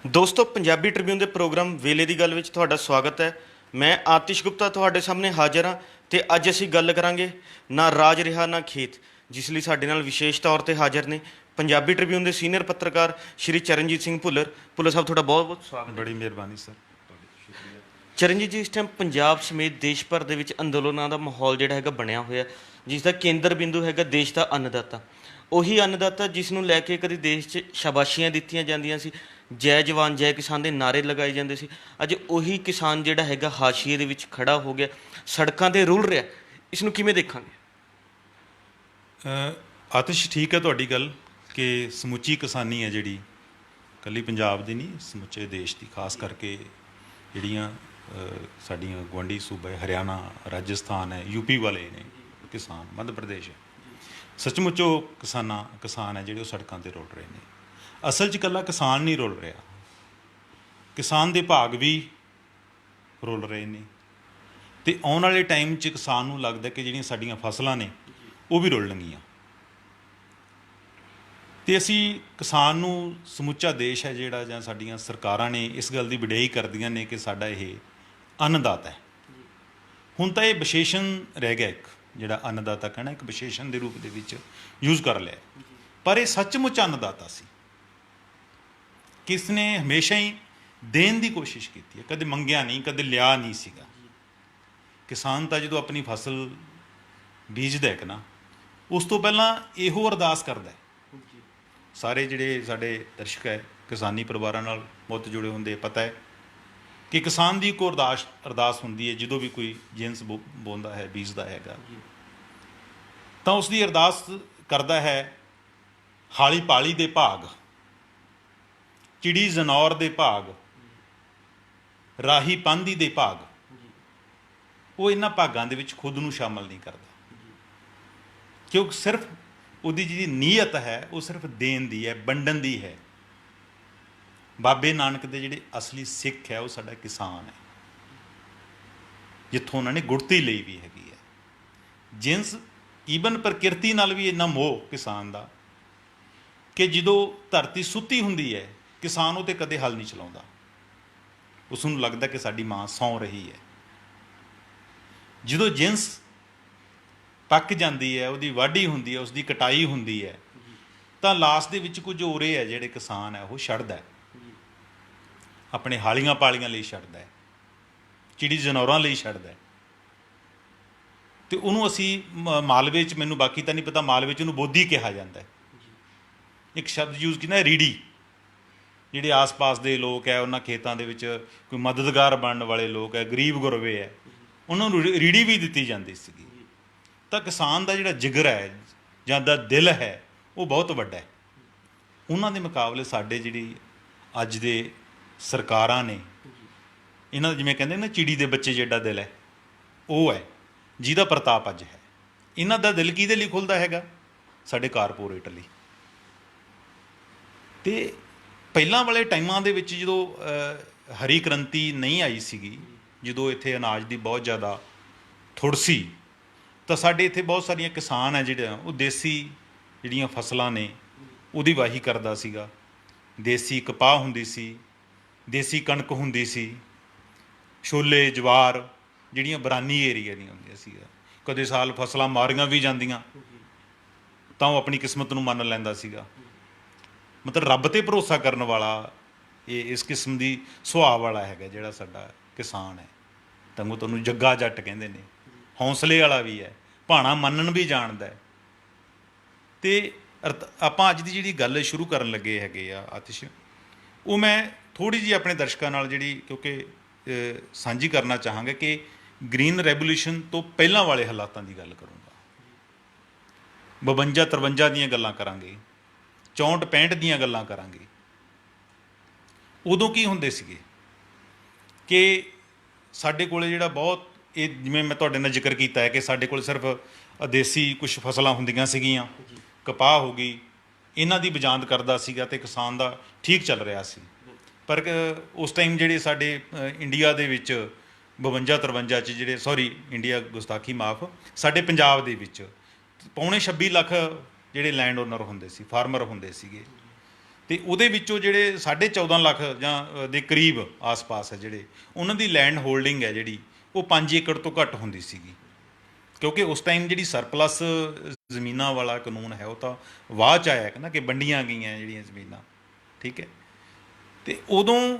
ਦੋਸਤੋ ਪੰਜਾਬੀ ਟ੍ਰਿਬਿਊਨ ਦੇ ਪ੍ਰੋਗਰਾਮ ਵੇਲੇ ਦੀ ਗੱਲ ਵਿੱਚ ਤੁਹਾਡਾ ਸਵਾਗਤ ਹੈ। ਮੈਂ ਆਤਿਸ਼ ਗੁਪਤਾ ਤੁਹਾਡੇ ਸਾਹਮਣੇ ਹਾਜ਼ਰ ਹਾਂ ਤੇ ਅੱਜ ਅਸੀਂ ਗੱਲ ਕਰਾਂਗੇ ਨਾ ਰਾਜ ਰਿਹਾ ਨਾ ਖੇਤ, ਜਿਸ ਲਈ ਸਾਡੇ ਨਾਲ ਵਿਸ਼ੇਸ਼ ਤੌਰ ਤੇ ਹਾਜ਼ਰ ਨੇ ਪੰਜਾਬੀ ਟ੍ਰਿਬਿਊਨ ਦੇ ਸੀਨੀਅਰ ਪੱਤਰਕਾਰ ਸ਼੍ਰੀ ਚਰਨਜੀਤ ਸਿੰਘ ਭੁੱਲਰ। ਭੁੱਲਰ ਸਾਹਿਬ ਤੁਹਾਡਾ ਬਹੁਤ ਬਹੁਤ ਸਵਾਗਤ ਹੈ। ਬੜੀ ਮਿਹਰਬਾਨੀ ਸਰ। ਚਰਨਜੀਤ ਜੀ, ਇਸ ਟਾਈਮ ਪੰਜਾਬ ਸਮੇਤ ਦੇਸ਼ ਭਰ ਦੇ ਵਿੱਚ ਅੰਦੋਲਨਾਂ ਦਾ ਮਾਹੌਲ ਜਿਹੜਾ ਹੈਗਾ ਬਣਿਆ ਹੋਇਆ, ਜਿਸ ਦਾ ਕੇਂਦਰ ਬਿੰਦੂ ਹੈਗਾ ਦੇਸ਼ ਦਾ ਅੰਨਦਾਤਾ। ਉਹੀ ਅੰਨਦਾਤਾ ਜਿਸ ਨੂੰ ਲੈ ਕੇ ਕਦੀ ਦੇਸ਼ 'ਚ ਸ਼ਾਬਾਸ਼ੀਆਂ ਦਿੱਤੀਆਂ ਜਾਂਦੀਆਂ ਸੀ, ਜੈ ਜਵਾਨ ਜੈ ਕਿਸਾਨ ਦੇ ਨਾਅਰੇ ਲਗਾਏ ਜਾਂਦੇ ਸੀ। ਅੱਜ ਉਹੀ ਕਿਸਾਨ ਜਿਹੜਾ ਹੈਗਾ ਹਾਸ਼ੀਏ ਦੇ ਵਿੱਚ ਖੜਾ ਹੋ ਗਿਆ, ਸੜਕਾਂ 'ਤੇ ਰੁਲ ਰਿਹਾ। ਇਸ ਨੂੰ ਕਿਵੇਂ ਦੇਖਾਂਗੇ? ਆਤਿਸ਼, ਠੀਕ ਹੈ ਤੁਹਾਡੀ ਗੱਲ ਕਿ ਸਮੁੱਚੀ ਕਿਸਾਨੀ ਹੈ ਜਿਹੜੀ ਇਕੱਲੀ ਪੰਜਾਬ ਦੀ ਨਹੀਂ, ਸਮੁੱਚੇ ਦੇਸ਼ ਦੀ, ਖਾਸ ਕਰਕੇ ਜਿਹੜੀਆਂ ਸਾਡੀਆਂ ਗੁਆਂਢੀ ਸੂਬੇ ਹਰਿਆਣਾ, ਰਾਜਸਥਾਨ ਹੈ, ਯੂਪੀ ਵਾਲੇ ਨੇ ਕਿਸਾਨ, ਮੱਧ ਪ੍ਰਦੇਸ਼ ਹੈ, ਸੱਚਮੁੱਚ ਉਹ ਕਿਸਾਨ ਹੈ ਜਿਹੜੇ ਉਹ ਸੜਕਾਂ 'ਤੇ ਰੁਲ ਰਹੇ ਨੇ। ਅਸਲ 'ਚ ਇਕੱਲਾ ਕਿਸਾਨ ਨਹੀਂ ਰੁਲ ਰਿਹਾ, ਕਿਸਾਨ ਦੇ ਭਾਗ ਵੀ ਰੁਲ ਰਹੇ ਨੇ। ਅਤੇ ਆਉਣ ਵਾਲੇ ਟਾਈਮ 'ਚ ਕਿਸਾਨ ਨੂੰ ਲੱਗਦਾ ਕਿ ਜਿਹੜੀਆਂ ਸਾਡੀਆਂ ਫਸਲਾਂ ਨੇ ਉਹ ਵੀ ਰੁਲਣਗੀਆਂ। ਅਤੇ ਅਸੀਂ ਕਿਸਾਨ ਨੂੰ, ਸਮੁੱਚਾ ਦੇਸ਼ ਹੈ ਜਿਹੜਾ, ਜਾਂ ਸਾਡੀਆਂ ਸਰਕਾਰਾਂ ਨੇ ਇਸ ਗੱਲ ਦੀ ਵਡਿਆਈ ਕਰਦੀਆਂ ਨੇ ਕਿ ਸਾਡਾ ਇਹ ਅੰਨਦਾਤਾ ਹੈ। ਹੁਣ ਤਾਂ ਇਹ ਵਿਸ਼ੇਸ਼ਣ ਰਹਿ ਗਿਆ, ਇੱਕ ਜਿਹੜਾ ਅੰਨਦਾਤਾ ਕਹਿਣਾ ਇੱਕ ਵਿਸ਼ੇਸ਼ਣ ਦੇ ਰੂਪ ਦੇ ਵਿੱਚ ਯੂਜ਼ ਕਰ ਲਿਆ, ਪਰ ਇਹ ਸੱਚਮੁੱਚ ਅੰਨਦਾਤਾ ਸੀ। ਕਿਸ ਨੇ ਹਮੇਸ਼ਾ ਹੀ ਦੇਣ ਦੀ ਕੋਸ਼ਿਸ਼ ਕੀਤੀ ਹੈ, ਕਦੇ ਮੰਗਿਆ ਨਹੀਂ, ਕਦੇ ਲਿਆ ਨਹੀਂ ਸੀਗਾ। ਕਿਸਾਨ ਤਾਂ ਜਦੋਂ ਆਪਣੀ ਫਸਲ ਬੀਜਦਾ ਹੈ ਨਾ, ਉਸ ਤੋਂ ਪਹਿਲਾਂ ਇਹੋ ਅਰਦਾਸ ਕਰਦਾ ਹੈ। ਸਾਰੇ ਜਿਹੜੇ ਸਾਡੇ ਦਰਸ਼ਕ ਹੈ ਕਿਸਾਨੀ ਪਰਿਵਾਰਾਂ ਨਾਲ ਬਹੁਤ ਜੁੜੇ ਹੁੰਦੇ, ਪਤਾ ਹੈ ਕਿ ਕਿਸਾਨ ਦੀ ਇੱਕ ਅਰਦਾਸ ਹੁੰਦੀ ਹੈ ਜਦੋਂ ਵੀ ਕੋਈ ਜਿਣਸ ਬੋਂਦਾ ਹੈ, ਬੀਜਦਾ ਹੈਗਾ, ਤਾਂ ਉਸ ਦੀ ਅਰਦਾਸ ਕਰਦਾ ਹੈ, ਹਾਲੀ ਪਾਲੀ ਦੇ ਭਾਗ, ਚਿੜੀ ਜਨੌਰ ਦੇ ਭਾਗ, ਰਾਹੀ ਪਾਂਧੀ ਦੇ ਭਾਗ। ਉਹ ਇਹਨਾਂ ਭਾਗਾਂ ਦੇ ਵਿੱਚ ਖੁਦ ਨੂੰ ਸ਼ਾਮਲ ਨਹੀਂ ਕਰਦਾ, ਕਿਉਂਕਿ ਸਿਰਫ ਉਹਦੀ ਜਿਹੜੀ ਨੀਅਤ ਹੈ ਉਹ ਸਿਰਫ ਦੇਣ ਦੀ ਹੈ, ਵੰਡਣ ਦੀ ਹੈ। ਬਾਬੇ ਨਾਨਕ ਦੇ ਜਿਹੜੇ ਅਸਲੀ ਸਿੱਖ ਹੈ ਉਹ ਸਾਡਾ ਕਿਸਾਨ ਹੈ, ਜਿੱਥੋਂ ਉਹਨਾਂ ਨੇ ਗੁੜਤੀ ਲਈ ਵੀ ਹੈਗੀ ਹੈ। ਜਿਨਸ ਈਵਨ ਪ੍ਰਕਿਰਤੀ ਨਾਲ ਵੀ ਇੰਨਾ ਮੋਹ ਕਿਸਾਨ ਦਾ ਕਿ ਜਦੋਂ ਧਰਤੀ ਸੁੱਤੀ ਹੁੰਦੀ ਹੈ, ਕਿਸਾਨ ਉਹ 'ਤੇ ਕਦੇ ਹਲ ਨਹੀਂ ਚਲਾਉਂਦਾ। ਉਸ ਨੂੰ ਲੱਗਦਾ ਕਿ ਸਾਡੀ ਮਾਂ ਸੌਂ ਰਹੀ ਹੈ। ਜਦੋਂ ਜਿਨਸ ਪੱਕ ਜਾਂਦੀ ਹੈ, ਉਹਦੀ ਵਾਢੀ ਹੁੰਦੀ ਹੈ, ਉਸਦੀ ਕਟਾਈ ਹੁੰਦੀ ਹੈ, ਤਾਂ ਲਾਸਟ ਦੇ ਵਿੱਚ ਕੁਝ ਹੋਰੇ ਹੈ ਜਿਹੜੇ ਕਿਸਾਨ ਹੈ ਉਹ ਛੱਡਦਾ, ਆਪਣੇ ਹਾਲੀਆਂ ਪਾਲੀਆਂ ਲਈ ਛੱਡਦਾ, ਚਿੜੀ ਜਨੌਰਾਂ ਲਈ ਛੱਡਦਾ। ਅਤੇ ਉਹਨੂੰ ਅਸੀਂ ਮਾਲਵੇ 'ਚ, ਮੈਨੂੰ ਬਾਕੀ ਤਾਂ ਨਹੀਂ ਪਤਾ, ਮਾਲਵੇ 'ਚ ਉਹਨੂੰ ਬੋਧੀ ਕਿਹਾ ਜਾਂਦਾ। ਇੱਕ ਸ਼ਬਦ ਯੂਜ਼ ਕੀਤਾ, ਰੀੜੀ। ਜਿਹੜੇ ਆਸ-ਪਾਸ ਦੇ ਲੋਕ ਹੈ, ਉਹਨਾਂ ਖੇਤਾਂ ਦੇ ਵਿੱਚ ਕੋਈ ਮਦਦਗਾਰ ਬਣਨ ਵਾਲੇ ਲੋਕ ਹੈ, ਗਰੀਬ ਗੁਰਬੇ ਹੈ, ਉਹਨਾਂ ਨੂੰ ਰੀੜੀ ਵੀ ਦਿੱਤੀ ਜਾਂਦੀ ਸੀਗੀ। ਤਾਂ ਕਿਸਾਨ ਦਾ ਜਿਹੜਾ ਜਿਗਰ ਹੈ ਜਾਂ ਦਾ ਦਿਲ ਹੈ ਉਹ ਬਹੁਤ ਵੱਡਾ ਹੈ। ਉਹਨਾਂ ਦੇ ਮੁਕਾਬਲੇ ਸਾਡੇ ਜਿਹੜੀ ਅੱਜ ਦੇ ਸਰਕਾਰਾਂ ਨੇ, ਇਹਨਾਂ ਦਾ ਜਿਵੇਂ ਕਹਿੰਦੇ ਨਾ ਚਿੜੀ ਦੇ ਬੱਚੇ ਜਿਹੜਾ ਦਿਲ ਹੈ, ਉਹ ਹੈ ਜਿਹਦਾ ਪ੍ਰਤਾਪ ਅੱਜ ਹੈ। ਇਹਨਾਂ ਦਾ ਦਿਲ ਕਿਹਦੇ ਲਈ ਖੁੱਲ੍ਹਦਾ ਹੈਗਾ? ਸਾਡੇ ਕਾਰਪੋਰੇਟ ਲਈ। ਅਤੇ ਪਹਿਲਾਂ ਵਾਲੇ ਟਾਈਮਾਂ ਦੇ ਵਿੱਚ ਜਦੋਂ ਹਰੀ ਕ੍ਰਾਂਤੀ ਨਹੀਂ ਆਈ ਸੀਗੀ, ਜਦੋਂ ਇੱਥੇ ਅਨਾਜ ਦੀ ਬਹੁਤ ਜ਼ਿਆਦਾ ਥੁੜ ਸੀ, ਤਾਂ ਸਾਡੇ ਇੱਥੇ ਬਹੁਤ ਸਾਰੀਆਂ ਕਿਸਾਨ ਹੈ ਜਿਹੜੇ ਉਹ ਦੇਸੀ ਜਿਹੜੀਆਂ ਫਸਲਾਂ ਨੇ ਉਹਦੀ ਵਾਹੀ ਕਰਦਾ ਸੀਗਾ। ਦੇਸੀ ਕਪਾਹ ਹੁੰਦੀ ਸੀ, ਦੇਸੀ ਕਣਕ ਹੁੰਦੀ ਸੀ, ਛੋਲੇ ਜਵਾਰ ਜਿਹੜੀਆਂ ਬਰਾਨੀ ਏਰੀਆ ਦੀਆਂ ਹੁੰਦੀਆਂ ਸੀਗਾ। ਕਦੇ ਸਾਲ ਫਸਲਾਂ ਮਾਰੀਆਂ ਵੀ ਜਾਂਦੀਆਂ ਤਾਂ ਉਹ ਆਪਣੀ ਕਿਸਮਤ ਨੂੰ ਮੰਨ ਲੈਂਦਾ ਸੀਗਾ। ਮਤਲਬ ਰੱਬ 'ਤੇ ਭਰੋਸਾ ਕਰਨ ਵਾਲਾ, ਇਹ ਇਸ ਕਿਸਮ ਦੀ ਸੁਭਾਅ ਵਾਲਾ ਹੈਗਾ ਜਿਹੜਾ ਸਾਡਾ ਕਿਸਾਨ ਹੈ। ਤਾਂ ਉਹ ਤੁਹਾਨੂੰ ਜੱਗਾ ਜੱਟ ਕਹਿੰਦੇ ਨੇ, ਹੌਂਸਲੇ ਵਾਲਾ ਵੀ ਹੈ, ਭਾਣਾ ਮੰਨਣ ਵੀ ਜਾਣਦਾ। ਅਤੇ ਆਪਾਂ ਅੱਜ ਦੀ ਜਿਹੜੀ ਗੱਲ ਸ਼ੁਰੂ ਕਰਨ ਲੱਗੇ ਹੈਗੇ ਆ ਆਤਿਸ਼, ਉਹ ਮੈਂ ਥੋੜ੍ਹੀ ਜਿਹੀ ਆਪਣੇ ਦਰਸ਼ਕਾਂ ਨਾਲ ਜਿਹੜੀ, ਕਿਉਂਕਿ ਸਾਂਝੀ ਕਰਨਾ ਚਾਹਾਂਗਾ ਕਿ ਗ੍ਰੀਨ ਰੈਵੋਲਿਊਸ਼ਨ ਤੋਂ ਪਹਿਲਾਂ ਵਾਲੇ ਹਾਲਾਤਾਂ ਦੀ ਗੱਲ ਕਰੂੰਗਾ। 52-53 ਦੀਆਂ ਗੱਲਾਂ ਕਰਾਂਗੇ, 64-65 ਦੀਆਂ ਗੱਲਾਂ ਕਰਾਂਗੇ। ਉਦੋਂ ਕੀ ਹੁੰਦੇ ਸੀਗੇ ਕਿ ਸਾਡੇ ਕੋਲ ਜਿਹੜਾ ਬਹੁਤ, ਇਹ ਜਿਵੇਂ ਮੈਂ ਤੁਹਾਡੇ ਨਾਲ ਜ਼ਿਕਰ ਕੀਤਾ ਹੈ ਕਿ ਸਾਡੇ ਕੋਲ ਸਿਰਫ ਦੇਸੀ ਕੁਛ ਫਸਲਾਂ ਹੁੰਦੀਆਂ ਸੀਗੀਆਂ, ਕਪਾਹ ਹੋ ਗਈ, ਇਹਨਾਂ ਦੀ ਬਜਾਂਦ ਕਰਦਾ ਸੀਗਾ ਅਤੇ ਕਿਸਾਨ ਦਾ ਠੀਕ ਚੱਲ ਰਿਹਾ ਸੀ। ਪਰ ਉਸ ਟਾਈਮ ਜਿਹੜੇ ਸਾਡੇ ਇੰਡੀਆ ਦੇ ਵਿੱਚ 52-53 'ਚ ਜਿਹੜੇ, ਇੰਡੀਆ ਗੁਸਤਾਖੀ ਮਾਫ, ਸਾਡੇ ਪੰਜਾਬ ਦੇ ਵਿੱਚ 25 ਲੱਖ ਜਿਹੜੇ ਲੈਂਡ ਓਨਰ ਹੁੰਦੇ ਸੀ, ਫਾਰਮਰ ਹੁੰਦੇ ਸੀਗੇ। ਤੇ ਉਹਦੇ ਵਿੱਚੋਂ ਜਿਹੜੇ 14.5 ਲੱਖ ਜਾਂ ਦੇ ਕਰੀਬ ਆਸ-ਪਾਸ ਹੈ ਜਿਹੜੇ, ਉਹਨਾਂ ਦੀ ਲੈਂਡ ਹੋਲਡਿੰਗ ਹੈ ਜਿਹੜੀ, ਉਹ 5 ਏਕੜ ਤੋਂ ਘੱਟ ਹੁੰਦੀ ਸੀਗੀ। ਕਿਉਂਕਿ ਉਸ ਟਾਈਮ ਜਿਹੜੀ ਸਰਪਲਸ ਜ਼ਮੀਨਾਂ ਵਾਲਾ ਕਾਨੂੰਨ ਹੈ ਉਹ ਤਾਂ ਬਾਅਦ 'ਚ ਆਇਆ ਨਾ, ਕਿ ਵੰਡੀਆਂ ਗਈਆਂ ਜਿਹੜੀਆਂ ਜ਼ਮੀਨਾਂ, ਠੀਕ ਹੈ। ਤੇ ਉਦੋਂ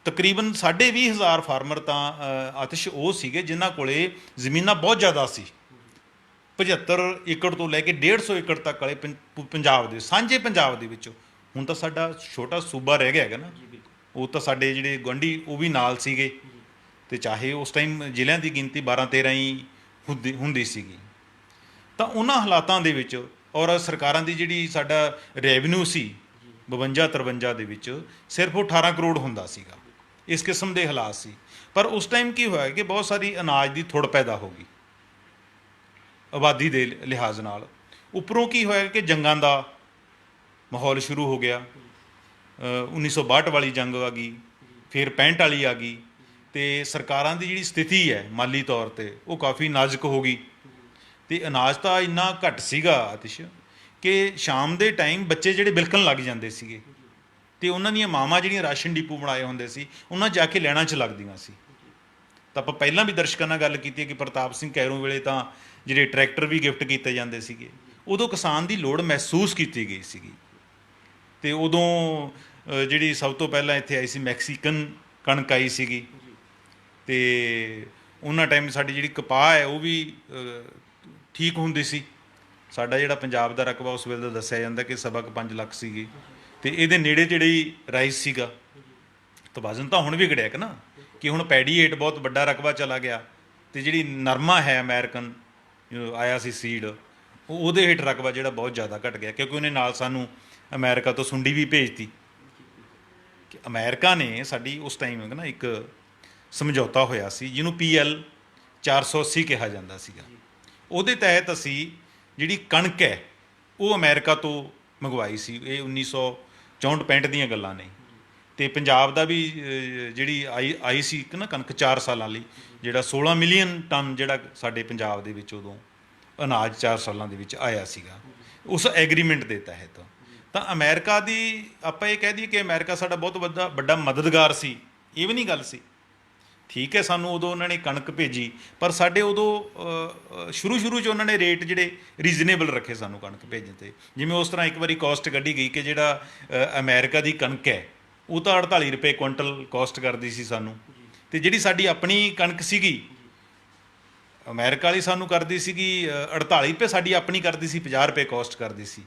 ਤਕਰੀਬਨ 20,500 ਫਾਰਮਰ ਤਾਂ ਆਤਿਸ਼ ਉਹ ਸੀਗੇ ਜਿਨ੍ਹਾਂ ਕੋਲੇ ਜ਼ਮੀਨਾਂ ਬਹੁਤ ਜ਼ਿਆਦਾ ਸੀ, 75 ਏਕੜ ਤੋਂ ਲੈ ਕੇ 150 ਏਕੜ ਤੱਕ ਵਾਲੇ ਪੰਜਾਬ ਦੇ ਸਾਂਝੇ ਪੰਜਾਬ ਦੇ ਵਿੱਚ। ਹੁਣ ਤਾਂ ਸਾਡਾ ਛੋਟਾ ਸੂਬਾ ਰਹਿ ਗਿਆ ਹੈਗਾ ਨਾ, ਉਹ ਤਾਂ ਸਾਡੇ ਜਿਹੜੇ ਗੁਆਂਢੀ ਉਹ ਵੀ ਨਾਲ ਸੀਗੇ, ਤੇ ਚਾਹੇ ਉਸ ਟਾਈਮ ਜ਼ਿਲ੍ਹਿਆਂ ਦੀ ਗਿਣਤੀ 12-13 ਹੀ ਹੁੰਦੀ ਸੀਗੀ। ਤਾਂ ਉਹਨਾਂ ਹਾਲਾਤਾਂ ਦੇ ਵਿੱਚ ਔਰ ਸਰਕਾਰਾਂ ਦੀ ਜਿਹੜੀ ਸਾਡਾ ਰੈਵਨਿਊ ਸੀ 52-53 ਦੇ ਵਿੱਚ ਸਿਰਫ ਉਹ 18 ਕਰੋੜ ਹੁੰਦਾ ਸੀਗਾ, ਇਸ ਕਿਸਮ ਦੇ ਹਾਲਾਤ ਸੀ। ਪਰ ਉਸ ਟਾਈਮ ਕੀ ਹੋਇਆ ਕਿ ਬਹੁਤ ਸਾਰੀ ਅਨਾਜ ਦੀ ਥੁੜ ਪੈਦਾ ਹੋ ਗਈ ਆਬਾਦੀ ਦੇ ਲਿਹਾਜ਼ ਨਾਲ। ਉੱਪਰੋਂ ਕੀ ਹੋਇਆ ਕਿ ਜੰਗਾਂ ਦਾ ਮਾਹੌਲ ਸ਼ੁਰੂ ਹੋ ਗਿਆ, 1962 ਵਾਲੀ ਜੰਗ ਆ ਗਈ, ਫਿਰ 65 ਵਾਲੀ ਆ ਗਈ, ਤੇ ਸਰਕਾਰਾਂ ਦੀ ਜਿਹੜੀ ਸਥਿਤੀ ਹੈ ਮਾਲੀ ਤੌਰ 'ਤੇ ਉਹ ਕਾਫੀ ਨਾਜ਼ੁਕ ਹੋ ਗਈ। ਤੇ ਅਨਾਜ ਤਾਂ ਇੰਨਾ ਘੱਟ ਸੀਗਾ ਆਤਿਸ਼ ਕਿ ਸ਼ਾਮ ਦੇ ਟਾਈਮ ਬੱਚੇ ਜਿਹੜੇ ਬਿਲਕਣ ਲੱਗ ਜਾਂਦੇ ਸੀਗੇ, ਤੇ ਉਹਨਾਂ ਦੀਆਂ ਮਾਵਾਂ ਜਿਹੜੀਆਂ ਰਾਸ਼ਨ ਡਿਪੂ ਬਣਾਏ ਹੁੰਦੇ ਸੀ ਉਹਨਾਂ ਜਾ ਕੇ ਲੈਣਾ 'ਚ ਲੱਗਦੀਆਂ ਸੀ। ਤਾਂ ਆਪਾਂ ਪਹਿਲਾਂ ਵੀ ਦਰਸ਼ਕਾਂ ਨਾਲ ਗੱਲ ਕੀਤੀ ਹੈ ਕਿ ਪ੍ਰਤਾਪ ਸਿੰਘ ਕੈਰੋਂ ਵੇਲੇ ਤਾਂ ਜਿਹੜੇ ਟਰੈਕਟਰ ਵੀ ਗਿਫਟ ਕੀਤੇ ਜਾਂਦੇ ਸੀਗੇ। ਉਦੋਂ ਕਿਸਾਨ ਦੀ ਲੋੜ ਮਹਿਸੂਸ ਕੀਤੀ ਗਈ ਸੀਗੀ। ਤੇ ਉਦੋਂ ਜਿਹੜੀ ਸਭ ਤੋਂ ਪਹਿਲਾਂ ਇੱਥੇ ਆਈ ਸੀ ਮੈਕਸੀਕਨ ਕਣਕ ਆਈ ਸੀਗੀ, ਤੇ ਉਹਨਾਂ ਟਾਈਮ ਸਾਡੀ ਜਿਹੜੀ ਕਪਾਹ ਹੈ ਉਹ ਵੀ ਠੀਕ ਹੁੰਦੀ ਸੀ। ਸਾਡਾ ਜਿਹੜਾ ਪੰਜਾਬ ਦਾ ਰਕਬਾ ਉਸ ਵੇਲੇ ਦਾ ਦੱਸਿਆ ਜਾਂਦਾ ਕਿ 5 ਲੱਖ ਸੀਗੀ, ਤੇ ਇਹਦੇ ਨੇੜੇ ਜਿਹੜੇ ਹੀ ਰਾਈਸ ਸੀਗਾ। ਤਾਂ ਵਜ਼ਨ ਤਾਂ ਹੁਣ ਵੀ ਘੜਿਆ ਕਿ ਨਾ, ਕਿ ਹੁਣ ਪੈਡੀ ਹੇਠ ਬਹੁਤ ਵੱਡਾ ਰਕਬਾ ਚਲਾ ਗਿਆ, ਤੇ ਜਿਹੜੀ ਨਰਮਾ ਹੈ ਅਮਰੀਕਨ ਆਇਆ ਸੀ ਸੀਡ, ਉਹਦੇ ਹੇਠ ਰਕਬਾ ਜਿਹੜਾ ਬਹੁਤ ਜ਼ਿਆਦਾ ਘਟ ਗਿਆ, ਕਿਉਂਕਿ ਉਹਨੇ ਨਾਲ ਸਾਨੂੰ ਅਮਰੀਕਾ ਤੋਂ ਸੁੰਡੀ ਵੀ ਭੇਜਤੀ। ਕਿ ਅਮਰੀਕਾ ਨੇ ਸਾਡੀ ਉਸ ਟਾਈਮ ਨਾ ਇੱਕ ਸਮਝੌਤਾ ਹੋਇਆ ਸੀ ਜਿਹਨੂੰ PL 480 ਕਿਹਾ ਜਾਂਦਾ ਸੀਗਾ। ਉਹਦੇ ਤਹਿਤ ਅਸੀਂ ਜਿਹੜੀ ਕਣਕ ਹੈ ਉਹ ਅਮਰੀਕਾ ਤੋਂ ਮੰਗਵਾਈ ਸੀ। ਇਹ 1964-65 ਦੀਆਂ ਗੱਲਾਂ ਨੇ। ਤੇ ਪੰਜਾਬ ਦਾ ਵੀ ਜਿਹੜੀ ਆਈ ਸੀ ਇੱਕ ਨਾ ਕਣਕ 4 ਸਾਲਾਂ ਲਈ, ਜਿਹੜਾ 16 ਮਿਲੀਅਨ ਟਨ ਜਿਹੜਾ ਸਾਡੇ ਪੰਜਾਬ ਦੇ ਵਿੱਚ ਉਦੋਂ ਅਨਾਜ 4 ਸਾਲਾਂ ਦੇ ਵਿੱਚ ਆਇਆ ਸੀਗਾ ਉਸ ਐਗਰੀਮੈਂਟ ਦੇ ਤਹਿਤ। ਤਾਂ ਅਮਰੀਕਾ ਦੀ ਆਪਾਂ ਇਹ ਕਹਿ ਦਈਏ ਕਿ ਅਮਰੀਕਾ ਸਾਡਾ ਬਹੁਤ ਵੱਡਾ ਮਦਦਗਾਰ ਸੀ, ਇਹ ਵੀ ਨਹੀਂ ਗੱਲ ਸੀ। ਠੀਕ ਹੈ, ਸਾਨੂੰ ਉਦੋਂ ਉਹਨਾਂ ਨੇ ਕਣਕ ਭੇਜੀ, ਪਰ ਸਾਡੇ ਉਦੋਂ ਸ਼ੁਰੂ 'ਚ ਉਹਨਾਂ ਨੇ ਰੇਟ ਜਿਹੜੇ ਰੀਜ਼ਨੇਬਲ ਰੱਖੇ ਸਾਨੂੰ ਕਣਕ ਭੇਜਣ 'ਤੇ। ਜਿਵੇਂ ਉਸ ਤਰ੍ਹਾਂ ਇੱਕ ਵਾਰੀ ਕੋਸਟ ਕੱਢੀ ਗਈ ਕਿ ਜਿਹੜਾ ਅਮਰੀਕਾ ਦੀ ਕਣਕ ਹੈ ਉਹ ਤਾਂ 48 ਰੁਪਏ ਕੁਇੰਟਲ ਕੋਸਟ ਕਰਦੀ ਸੀ ਸਾਨੂੰ, ਤੇ ਜਿਹੜੀ ਸਾਡੀ ਆਪਣੀ ਕਣਕ ਸੀਗੀ ਅਮਰੀਕਾ ਵਾਲੀ ਸਾਨੂੰ ਕਰਦੀ ਸੀਗੀ 48 ਰੁਪਏ, ਸਾਡੀ ਆਪਣੀ ਕਰਦੀ ਸੀ 50 ਰੁਪਏ ਕੋਸਟ ਕਰਦੀ ਸੀ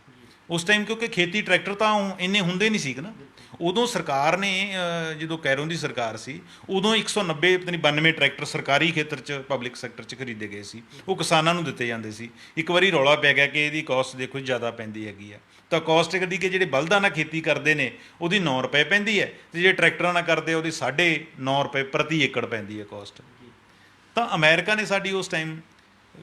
ਉਸ ਟਾਈਮ, ਕਿਉਂਕਿ ਖੇਤੀ ਟਰੈਕਟਰ ਤਾਂ ਇੰਨੇ ਹੁੰਦੇ ਨਹੀਂ ਸੀ ਨਾ। ਉਦੋਂ ਸਰਕਾਰ ਨੇ ਜਦੋਂ ਕੈਰੋਂ ਦੀ ਸਰਕਾਰ ਸੀ ਉਦੋਂ 190 ਪਤਾ ਨਹੀਂ 92 ਟਰੈਕਟਰ ਸਰਕਾਰੀ ਖੇਤਰ 'ਚ ਪਬਲਿਕ ਸੈਕਟਰ 'ਚ ਖਰੀਦੇ ਗਏ ਸੀ, ਉਹ ਕਿਸਾਨਾਂ ਨੂੰ ਦਿੱਤੇ ਜਾਂਦੇ ਸੀ। ਇੱਕ ਵਾਰੀ ਰੌਲਾ ਪੈ ਗਿਆ ਕਿ ਇਹਦੀ ਕੋਸਟ ਦੇਖੋ ਜ਼ਿਆਦਾ ਪੈਂਦੀ ਹੈਗੀ ਆ, ਤਾਂ ਕੋਸਟ ਕਦੀ ਕਿ ਜਿਹੜੇ ਬਲਦਾਂ ਨਾਲ ਖੇਤੀ ਕਰਦੇ ਨੇ ਉਹਦੀ 9 ਰੁਪਏ ਪੈਂਦੀ ਹੈ, ਤੇ ਜਿਹੜੇ ਟਰੈਕਟਰਾਂ ਨਾਲ ਕਰਦੇ ਉਹਦੀ 9.5 ਰੁਪਏ ਪ੍ਰਤੀ ਏਕੜ ਪੈਂਦੀ ਹੈ ਕੋਸਟ। ਤਾਂ ਅਮਰੀਕਾ ਨੇ ਸਾਡੀ ਉਸ ਟਾਈਮ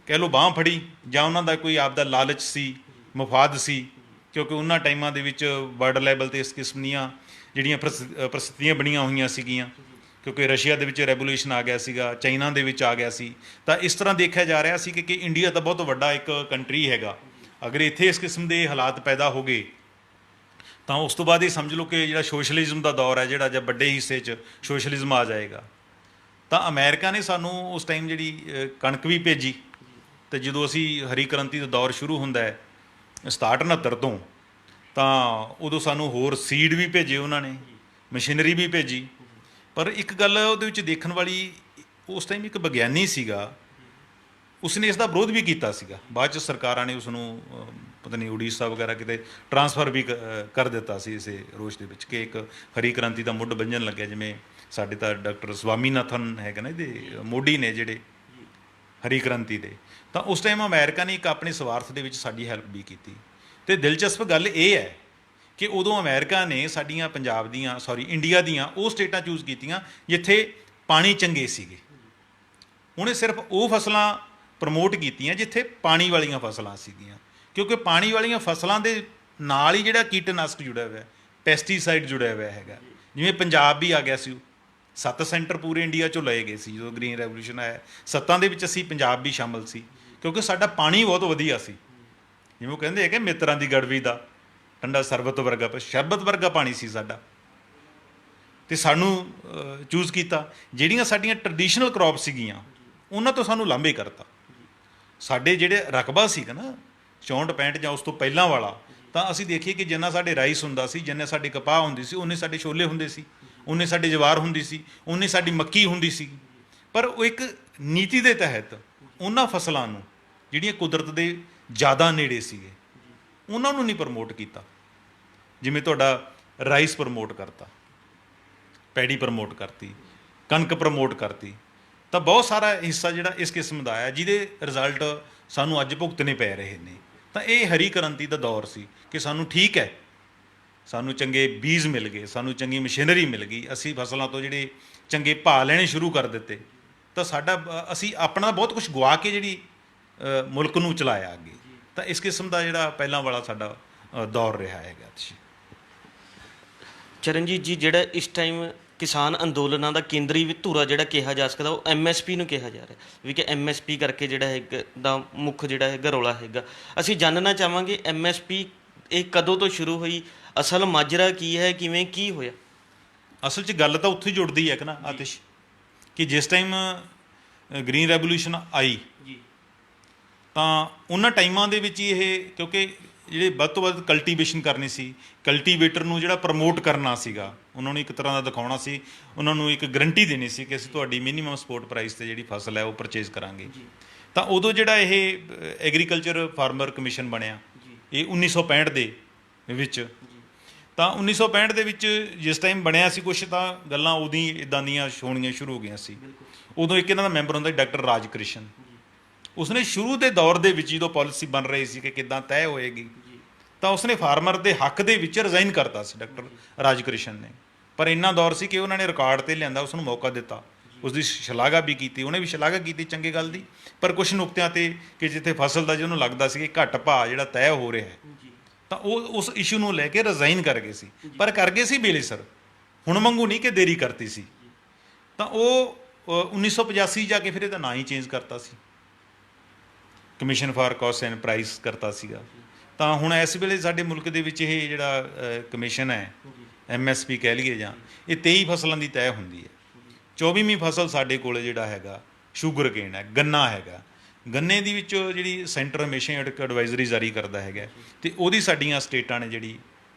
ਕਹਿ ਲਓ ਬਾਂਹ ਫੜੀ, ਜਾਂ ਉਹਨਾਂ ਦਾ ਕੋਈ ਆਪਦਾ ਲਾਲਚ ਸੀ, ਮਫਾਦ ਸੀ, ਕਿਉਂਕਿ ਉਹਨਾਂ ਟਾਈਮਾਂ ਦੇ ਵਿੱਚ ਵਰਲਡ ਲੈਵਲ 'ਤੇ ਇਸ ਕਿਸਮ ਦੀਆਂ ਜਿਹੜੀਆਂ ਪ੍ਰਸਥਿਤੀਆਂ ਬਣੀਆਂ ਹੋਈਆਂ ਸੀਗੀਆਂ, ਕਿਉਂਕਿ ਰਸ਼ੀਆ ਦੇ ਵਿੱਚ ਰੈਵੋਲੂਸ਼ਨ ਆ ਗਿਆ ਸੀਗਾ, ਚਾਈਨਾ ਦੇ ਵਿੱਚ ਆ ਗਿਆ ਸੀ। ਤਾਂ ਇਸ ਤਰ੍ਹਾਂ ਦੇਖਿਆ ਜਾ ਰਿਹਾ ਸੀ ਕਿ ਇੰਡੀਆ ਤਾਂ ਬਹੁਤ ਵੱਡਾ ਇੱਕ ਕੰਟਰੀ ਹੈਗਾ, ਅਗਰ ਇੱਥੇ ਇਸ ਕਿਸਮ ਦੇ ਹਾਲਾਤ ਪੈਦਾ ਹੋ ਗਏ ਤਾਂ ਉਸ ਤੋਂ ਬਾਅਦ ਇਹ ਸਮਝ ਲਓ ਕਿ ਜਿਹੜਾ ਸੋਸ਼ਲਿਜ਼ਮ ਦਾ ਦੌਰ ਹੈ ਜਿਹੜਾ ਜਾਂ ਵੱਡੇ ਹਿੱਸੇ 'ਚ ਸੋਸ਼ਲਿਜ਼ਮ ਆ ਜਾਏਗਾ। ਤਾਂ ਅਮਰੀਕਾ ਨੇ ਸਾਨੂੰ ਉਸ ਟਾਈਮ ਜਿਹੜੀ ਕਣਕ ਵੀ ਭੇਜੀ, ਤੇ ਜਦੋਂ ਅਸੀਂ ਹਰੀ ਕ੍ਰਾਂਤੀ ਦਾ ਦੌਰ ਸ਼ੁਰੂ ਹੁੰਦਾ ਹੈ 67-69 ਤੋਂ, ਤਾਂ ਉਦੋਂ ਸਾਨੂੰ ਹੋਰ ਸੀਡ ਵੀ ਭੇਜੇ ਉਹਨਾਂ ਨੇ, ਮਸ਼ੀਨਰੀ ਵੀ ਭੇਜੀ। ਪਰ ਇੱਕ ਗੱਲ ਉਹਦੇ ਵਿੱਚ ਦੇਖਣ ਵਾਲੀ, ਉਸ ਟਾਈਮ ਇੱਕ ਵਿਗਿਆਨੀ ਸੀਗਾ, ਉਸਨੇ ਇਸ ਦਾ ਵਿਰੋਧ ਵੀ ਕੀਤਾ ਸੀਗਾ। ਬਾਅਦ 'ਚ ਸਰਕਾਰਾਂ ਨੇ ਉਸ ਨੂੰ ਪਤਾ ਨਹੀਂ ਉੜੀਸਾ ਵਗੈਰਾ ਕਿਤੇ ਟਰਾਂਸਫਰ ਵੀ ਕਰ ਦਿੱਤਾ ਸੀ ਇਸੇ ਰੋਸ਼ ਦੇ ਵਿੱਚ, ਕਿ ਇੱਕ ਹਰੀ ਕ੍ਰਾਂਤੀ ਦਾ ਮੁੱਢ ਬੰਨ੍ਹਣ ਲੱਗਿਆ। ਜਿਵੇਂ ਸਾਡੇ ਤਾਂ ਡਾਕਟਰ ਸਵਾਮੀਨਾਥਨ ਹੈਗੇ ਨਾ, ਇਹਦੇ ਮੋਢੀ ਨੇ ਜਿਹੜੇ ਹਰੀ ਕ੍ਰਾਂਤੀ ਦੇ। ਤਾਂ ਉਸ ਟਾਈਮ ਅਮਰੀਕਾ ਨੇ ਇੱਕ ਆਪਣੇ ਸਵਾਰਥ ਦੇ ਵਿੱਚ ਸਾਡੀ ਹੈਲਪ ਵੀ ਕੀਤੀ। ਤੇ ਦਿਲਚਸਪ ਗੱਲ ਇਹ ਹੈ ਕਿ ਉਦੋਂ ਅਮਰੀਕਾ ਨੇ ਸਾਡੀਆਂ ਇੰਡੀਆ ਦੀਆਂ ਉਹ ਸਟੇਟਾਂ ਚੂਜ਼ ਕੀਤੀਆਂ ਜਿੱਥੇ ਪਾਣੀ ਚੰਗੇ ਸੀਗੇ। ਉਹਨੇ ਸਿਰਫ ਉਹ ਫਸਲਾਂ ਪ੍ਰਮੋਟ ਕੀਤੀਆਂ ਜਿੱਥੇ ਪਾਣੀ ਵਾਲੀਆਂ ਫਸਲਾਂ ਸੀਗੀਆਂ, ਕਿਉਂਕਿ ਪਾਣੀ ਵਾਲੀਆਂ ਫਸਲਾਂ ਦੇ ਨਾਲ ਹੀ ਜਿਹੜਾ ਕੀਟਨਾਸ਼ਕ ਜੁੜਿਆ ਹੋਇਆ, ਪੈਸਟੀਸਾਈਡ ਜੁੜਿਆ ਹੋਇਆ ਹੈਗਾ। ਜਿਵੇਂ ਪੰਜਾਬ ਵੀ ਆ ਗਿਆ ਸੀ, 7 ਸੈਂਟਰ ਪੂਰੇ ਇੰਡੀਆ 'ਚੋਂ ਲਏ ਗਏ ਸੀ ਜਦੋਂ ਗ੍ਰੀਨ ਰੈਵੋਲੂਸ਼ਨ ਆਇਆ। 7 ਦੇ ਵਿੱਚ ਅਸੀਂ ਪੰਜਾਬ ਵੀ ਸ਼ਾਮਲ ਸੀ, ਕਿਉਂਕਿ ਸਾਡਾ ਪਾਣੀ ਬਹੁਤ ਵਧੀਆ ਸੀ। ਜਿਵੇਂ ਉਹ ਕਹਿੰਦੇ ਹੈ ਕਿ ਮਿੱਤਰਾਂ ਦੀ ਗੜਵੀ ਦਾ ਠੰਡਾ ਸਰਬਤ ਵਰਗਾ, ਪਰ ਸ਼ਰਬਤ ਵਰਗਾ ਪਾਣੀ ਸੀ ਸਾਡਾ, ਤੇ ਸਾਨੂੰ ਚੂਜ਼ ਕੀਤਾ। ਜਿਹੜੀਆਂ ਸਾਡੀਆਂ ਟਰਡੀਸ਼ਨਲ ਕ੍ਰੌਪ ਸੀਗੀਆਂ ਉਹਨਾਂ ਤੋਂ ਸਾਨੂੰ ਲਾਂਭੇ ਕਰਤਾ। ਸਾਡੇ ਜਿਹੜੇ ਰਕਬਾ ਸੀਗਾ ਨਾ 64 65 ਜਾਂ ਉਸ ਤੋਂ ਪਹਿਲਾਂ ਵਾਲਾ, ਤਾਂ ਅਸੀਂ ਦੇਖੀਏ ਕਿ ਜਿੰਨਾ ਸਾਡੇ ਰਾਈਸ ਹੁੰਦਾ ਸੀ, ਜਿੰਨੇ ਸਾਡੇ ਕਪਾਹ ਹੁੰਦੀ ਸੀ, ਉਨੇ ਸਾਡੇ ਛੋਲੇ ਹੁੰਦੇ ਸੀ, ਉਨੇ ਸਾਡੇ ਜਵਾਰ ਹੁੰਦੀ ਸੀ, ਉਨੇ ਸਾਡੀ ਮੱਕੀ ਹੁੰਦੀ ਸੀ। ਪਰ ਉਹ ਇੱਕ ਨੀਤੀ ਦੇ ਤਹਿਤ ਉਹਨਾਂ ਫਸਲਾਂ ਨੂੰ ਜਿਹੜੀਆਂ ਕੁਦਰਤ ਦੇ ਜ਼ਿਆਦਾ ਨੇੜੇ ਸੀਗੇ ਉਹਨਾਂ ਨੂੰ ਨਹੀਂ ਪ੍ਰਮੋਟ ਕੀਤਾ। ਜਿਵੇਂ ਤੁਹਾਡਾ ਰਾਈਸ ਪ੍ਰਮੋਟ ਕਰਤਾ, ਪੈਡੀ ਪ੍ਰਮੋਟ ਕਰਤੀ, ਕਣਕ ਪ੍ਰਮੋਟ ਕਰਤੀ, ਤਾਂ ਬਹੁਤ ਸਾਰਾ ਹਿੱਸਾ ਜਿਹੜਾ ਇਸ ਕਿਸਮ ਦਾ ਆਇਆ ਜਿਹਦੇ ਰਿਜ਼ਲਟ ਸਾਨੂੰ ਅੱਜ ਭੁਗਤਣੇ ਪੈ ਰਹੇ ਨੇ। ਤਾਂ ਇਹ ਹਰੀ ਕ੍ਰਾਂਤੀ ਦਾ ਦੌਰ ਸੀ ਕਿ ਸਾਨੂੰ ਠੀਕ ਹੈ, ਸਾਨੂੰ ਚੰਗੇ ਬੀਜ ਮਿਲ ਗਏ, ਸਾਨੂੰ ਚੰਗੀ ਮਸ਼ੀਨਰੀ ਮਿਲ ਗਈ, ਅਸੀਂ ਫਸਲਾਂ ਤੋਂ ਜਿਹੜੇ ਚੰਗੇ ਭਾਅ ਲੈਣੇ ਸ਼ੁਰੂ ਕਰ ਦਿੱਤੇ, ਤਾਂ ਸਾਡਾ ਅਸੀਂ ਆਪਣਾ ਬਹੁਤ ਕੁਝ ਗਵਾ ਕੇ ਜਿਹੜੀ ਮੁਲਕ ਨੂੰ ਚਲਾਇਆ ਅੱਗੇ। ਤਾਂ ਇਸ ਕਿਸਮ ਦਾ ਜਿਹੜਾ ਪਹਿਲਾਂ ਵਾਲਾ ਸਾਡਾ ਦੌਰ ਰਿਹਾ ਹੈਗਾ। ਚਰਨਜੀਤ ਜੀ, ਜਿਹੜਾ ਇਸ ਟਾਈਮ ਕਿਸਾਨ ਅੰਦੋਲਨਾਂ ਦਾ ਕੇਂਦਰੀ ਵੀ ਧੁਰਾ ਜਿਹੜਾ ਕਿਹਾ ਜਾ ਸਕਦਾ ਉਹ MSP ਨੂੰ ਕਿਹਾ ਜਾ ਰਿਹਾ, ਵੀ ਕਿ MSP ਕਰਕੇ ਜਿਹੜਾ ਹੈਗਾ ਦਾ ਮੁੱਖ ਜਿਹੜਾ ਹੈਗਾ ਰੌਲਾ ਹੈਗਾ। ਅਸੀਂ ਜਾਣਨਾ ਚਾਹਾਂਗੇ MSP ਇਹ ਕਦੋਂ ਤੋਂ ਸ਼ੁਰੂ ਹੋਈ, ਅਸਲ ਮਾਜਰਾ ਕੀ ਹੈ, ਕਿਵੇਂ ਕੀ ਹੋਇਆ? ਅਸਲ 'ਚ ਗੱਲ ਤਾਂ ਉੱਥੇ ਜੁੜਦੀ ਹੈ ਕਿ ਨਾ ਆਤਿਸ਼, ਕਿ ਜਿਸ ਟਾਈਮ ਗ੍ਰੀਨ ਰੈਵੋਲੂਸ਼ਨ ਆਈ ਤਾਂ ਉਹਨਾਂ ਟਾਈਮਾਂ ਦੇ ਵਿੱਚ ਹੀ ਇਹ, ਕਿਉਂਕਿ ਜਿਹੜੇ ਵੱਧ ਤੋਂ ਵੱਧ ਕਲਟੀਵੇਸ਼ਨ ਕਰਨੀ ਸੀ, ਕਲਟੀਵੇਟਰ ਨੂੰ ਜਿਹੜਾ ਪ੍ਰਮੋਟ ਕਰਨਾ ਸੀਗਾ, ਉਹਨਾਂ ਨੂੰ ਇੱਕ ਤਰ੍ਹਾਂ ਦਾ ਦਿਖਾਉਣਾ ਸੀ, ਉਹਨਾਂ ਨੂੰ ਇੱਕ ਗਰੰਟੀ ਦੇਣੀ ਸੀ ਕਿ ਅਸੀਂ ਤੁਹਾਡੀ ਮਿਨੀਮਮ ਸਪੋਰਟ ਪ੍ਰਾਈਸ 'ਤੇ ਜਿਹੜੀ ਫਸਲ ਹੈ ਉਹ ਪਰਚੇਜ਼ ਕਰਾਂਗੇ। ਤਾਂ ਉਦੋਂ ਜਿਹੜਾ ਇਹ ਐਗਰੀਕਲਚਰ ਫਾਰਮਰ ਕਮਿਸ਼ਨ ਬਣਿਆ, ਇਹ 1965 ਦੇ ਵਿੱਚ। ਤਾਂ 1965 ਦੇ ਵਿੱਚ ਜਿਸ ਟਾਈਮ ਬਣਿਆ ਸੀ ਕੁਛ, ਤਾਂ ਗੱਲਾਂ ਉਦੋਂ ਹੀ ਇੱਦਾਂ ਦੀਆਂ ਹੋਣੀਆਂ ਸ਼ੁਰੂ ਹੋ ਗਈਆਂ ਸੀ। ਉਦੋਂ ਇੱਕ ਇਹਨਾਂ ਦਾ ਮੈਂਬਰ ਹੁੰਦਾ ਡਾਕਟਰ ਰਾਜ ਕ੍ਰਿਸ਼ਨ, ਉਸਨੇ ਸ਼ੁਰੂ ਦੇ ਦੌਰ ਦੇ ਵਿੱਚ ਜਦੋਂ ਪਾਲਿਸੀ ਬਣ ਰਹੀ ਸੀ ਕਿ ਕਿੱਦਾਂ ਤੈਅ ਹੋਏਗੀ, ਤਾਂ ਉਸਨੇ ਫਾਰਮਰ ਦੇ ਹੱਕ ਦੇ ਵਿੱਚ ਰਿਜ਼ਾਈਨ ਕਰਤਾ ਸੀ ਡਾਕਟਰ ਰਾਜ ਕ੍ਰਿਸ਼ਨ ਨੇ। ਪਰ ਇੰਨਾ ਦੌਰ ਸੀ ਕਿ ਉਹਨਾਂ ਨੇ ਰਿਕਾਰਡ 'ਤੇ ਲਿਆਂਦਾ, ਉਸ ਨੂੰ ਮੌਕਾ ਦਿੱਤਾ, ਉਸਦੀ ਸ਼ਲਾਘਾ ਵੀ ਕੀਤੀ, ਉਹਨੇ ਵੀ ਸ਼ਲਾਘਾ ਕੀਤੀ ਚੰਗੀ ਗੱਲ ਦੀ। ਪਰ ਕੁਛ ਨੁਕਤਿਆਂ 'ਤੇ ਕਿ ਜਿੱਥੇ ਫਸਲ ਦਾ ਜਿਹਨੂੰ ਲੱਗਦਾ ਸੀ ਕਿ ਘੱਟ ਭਾਅ ਜਿਹੜਾ ਤੈਅ ਹੋ ਰਿਹਾ ਹੈ, ਤਾਂ ਉਹ ਉਸ ਇਸ਼ੂ ਨੂੰ ਲੈ ਕੇ ਰਿਜ਼ਾਈਨ ਕਰ ਗਏ ਸੀ। ਪਰ ਕਰ ਗਏ ਸੀ ਵੇਲੇ ਸਰ, ਹੁਣ ਵਾਂਗੂ ਨਹੀਂ ਕਿ ਦੇਰੀ ਕਰਤੀ ਸੀ। ਤਾਂ ਉਹ 1985 ਜਾ ਕੇ ਫਿਰ ਇਹਦਾ ਨਾਂ ਹੀ ਚੇਂਜ ਕਰਤਾ ਸੀ, commission for cost and price ਕਰਤਾ ਸੀਗਾ। ਤਾਂ ਹੁਣ ਇਸ ਵੇਲੇ ਸਾਡੇ ਮੁਲਕ ਦੇ ਵਿੱਚ ਇਹ ਜਿਹੜਾ ਕਮਿਸ਼ਨ ਹੈ, MSP ਕਹਿ ਲਈਏ, ਜਾਂ ਇਹ 23 ਫਸਲਾਂ ਦੀ ਤੈਅ ਹੁੰਦੀ ਹੈ। 24ਵੀਂ ਫਸਲ ਸਾਡੇ ਕੋਲ ਜਿਹੜਾ ਹੈਗਾ ਸ਼ੂਗਰ ਕੇਨ ਹੈ, ਗੰਨਾ ਹੈਗਾ। ਗੰਨੇ ਦੀ ਵਿੱਚ ਜਿਹੜੀ ਸੈਂਟਰ ਹਮੇਸ਼ਾ ਇੱਕ ਐਡਵਾਈਜ਼ਰੀ ਜਾਰੀ ਕਰਦਾ ਹੈਗਾ, ਅਤੇ ਉਹਦੀ ਸਾਡੀਆਂ ਸਟੇਟਾਂ ਨੇ ਜਿਹੜੀ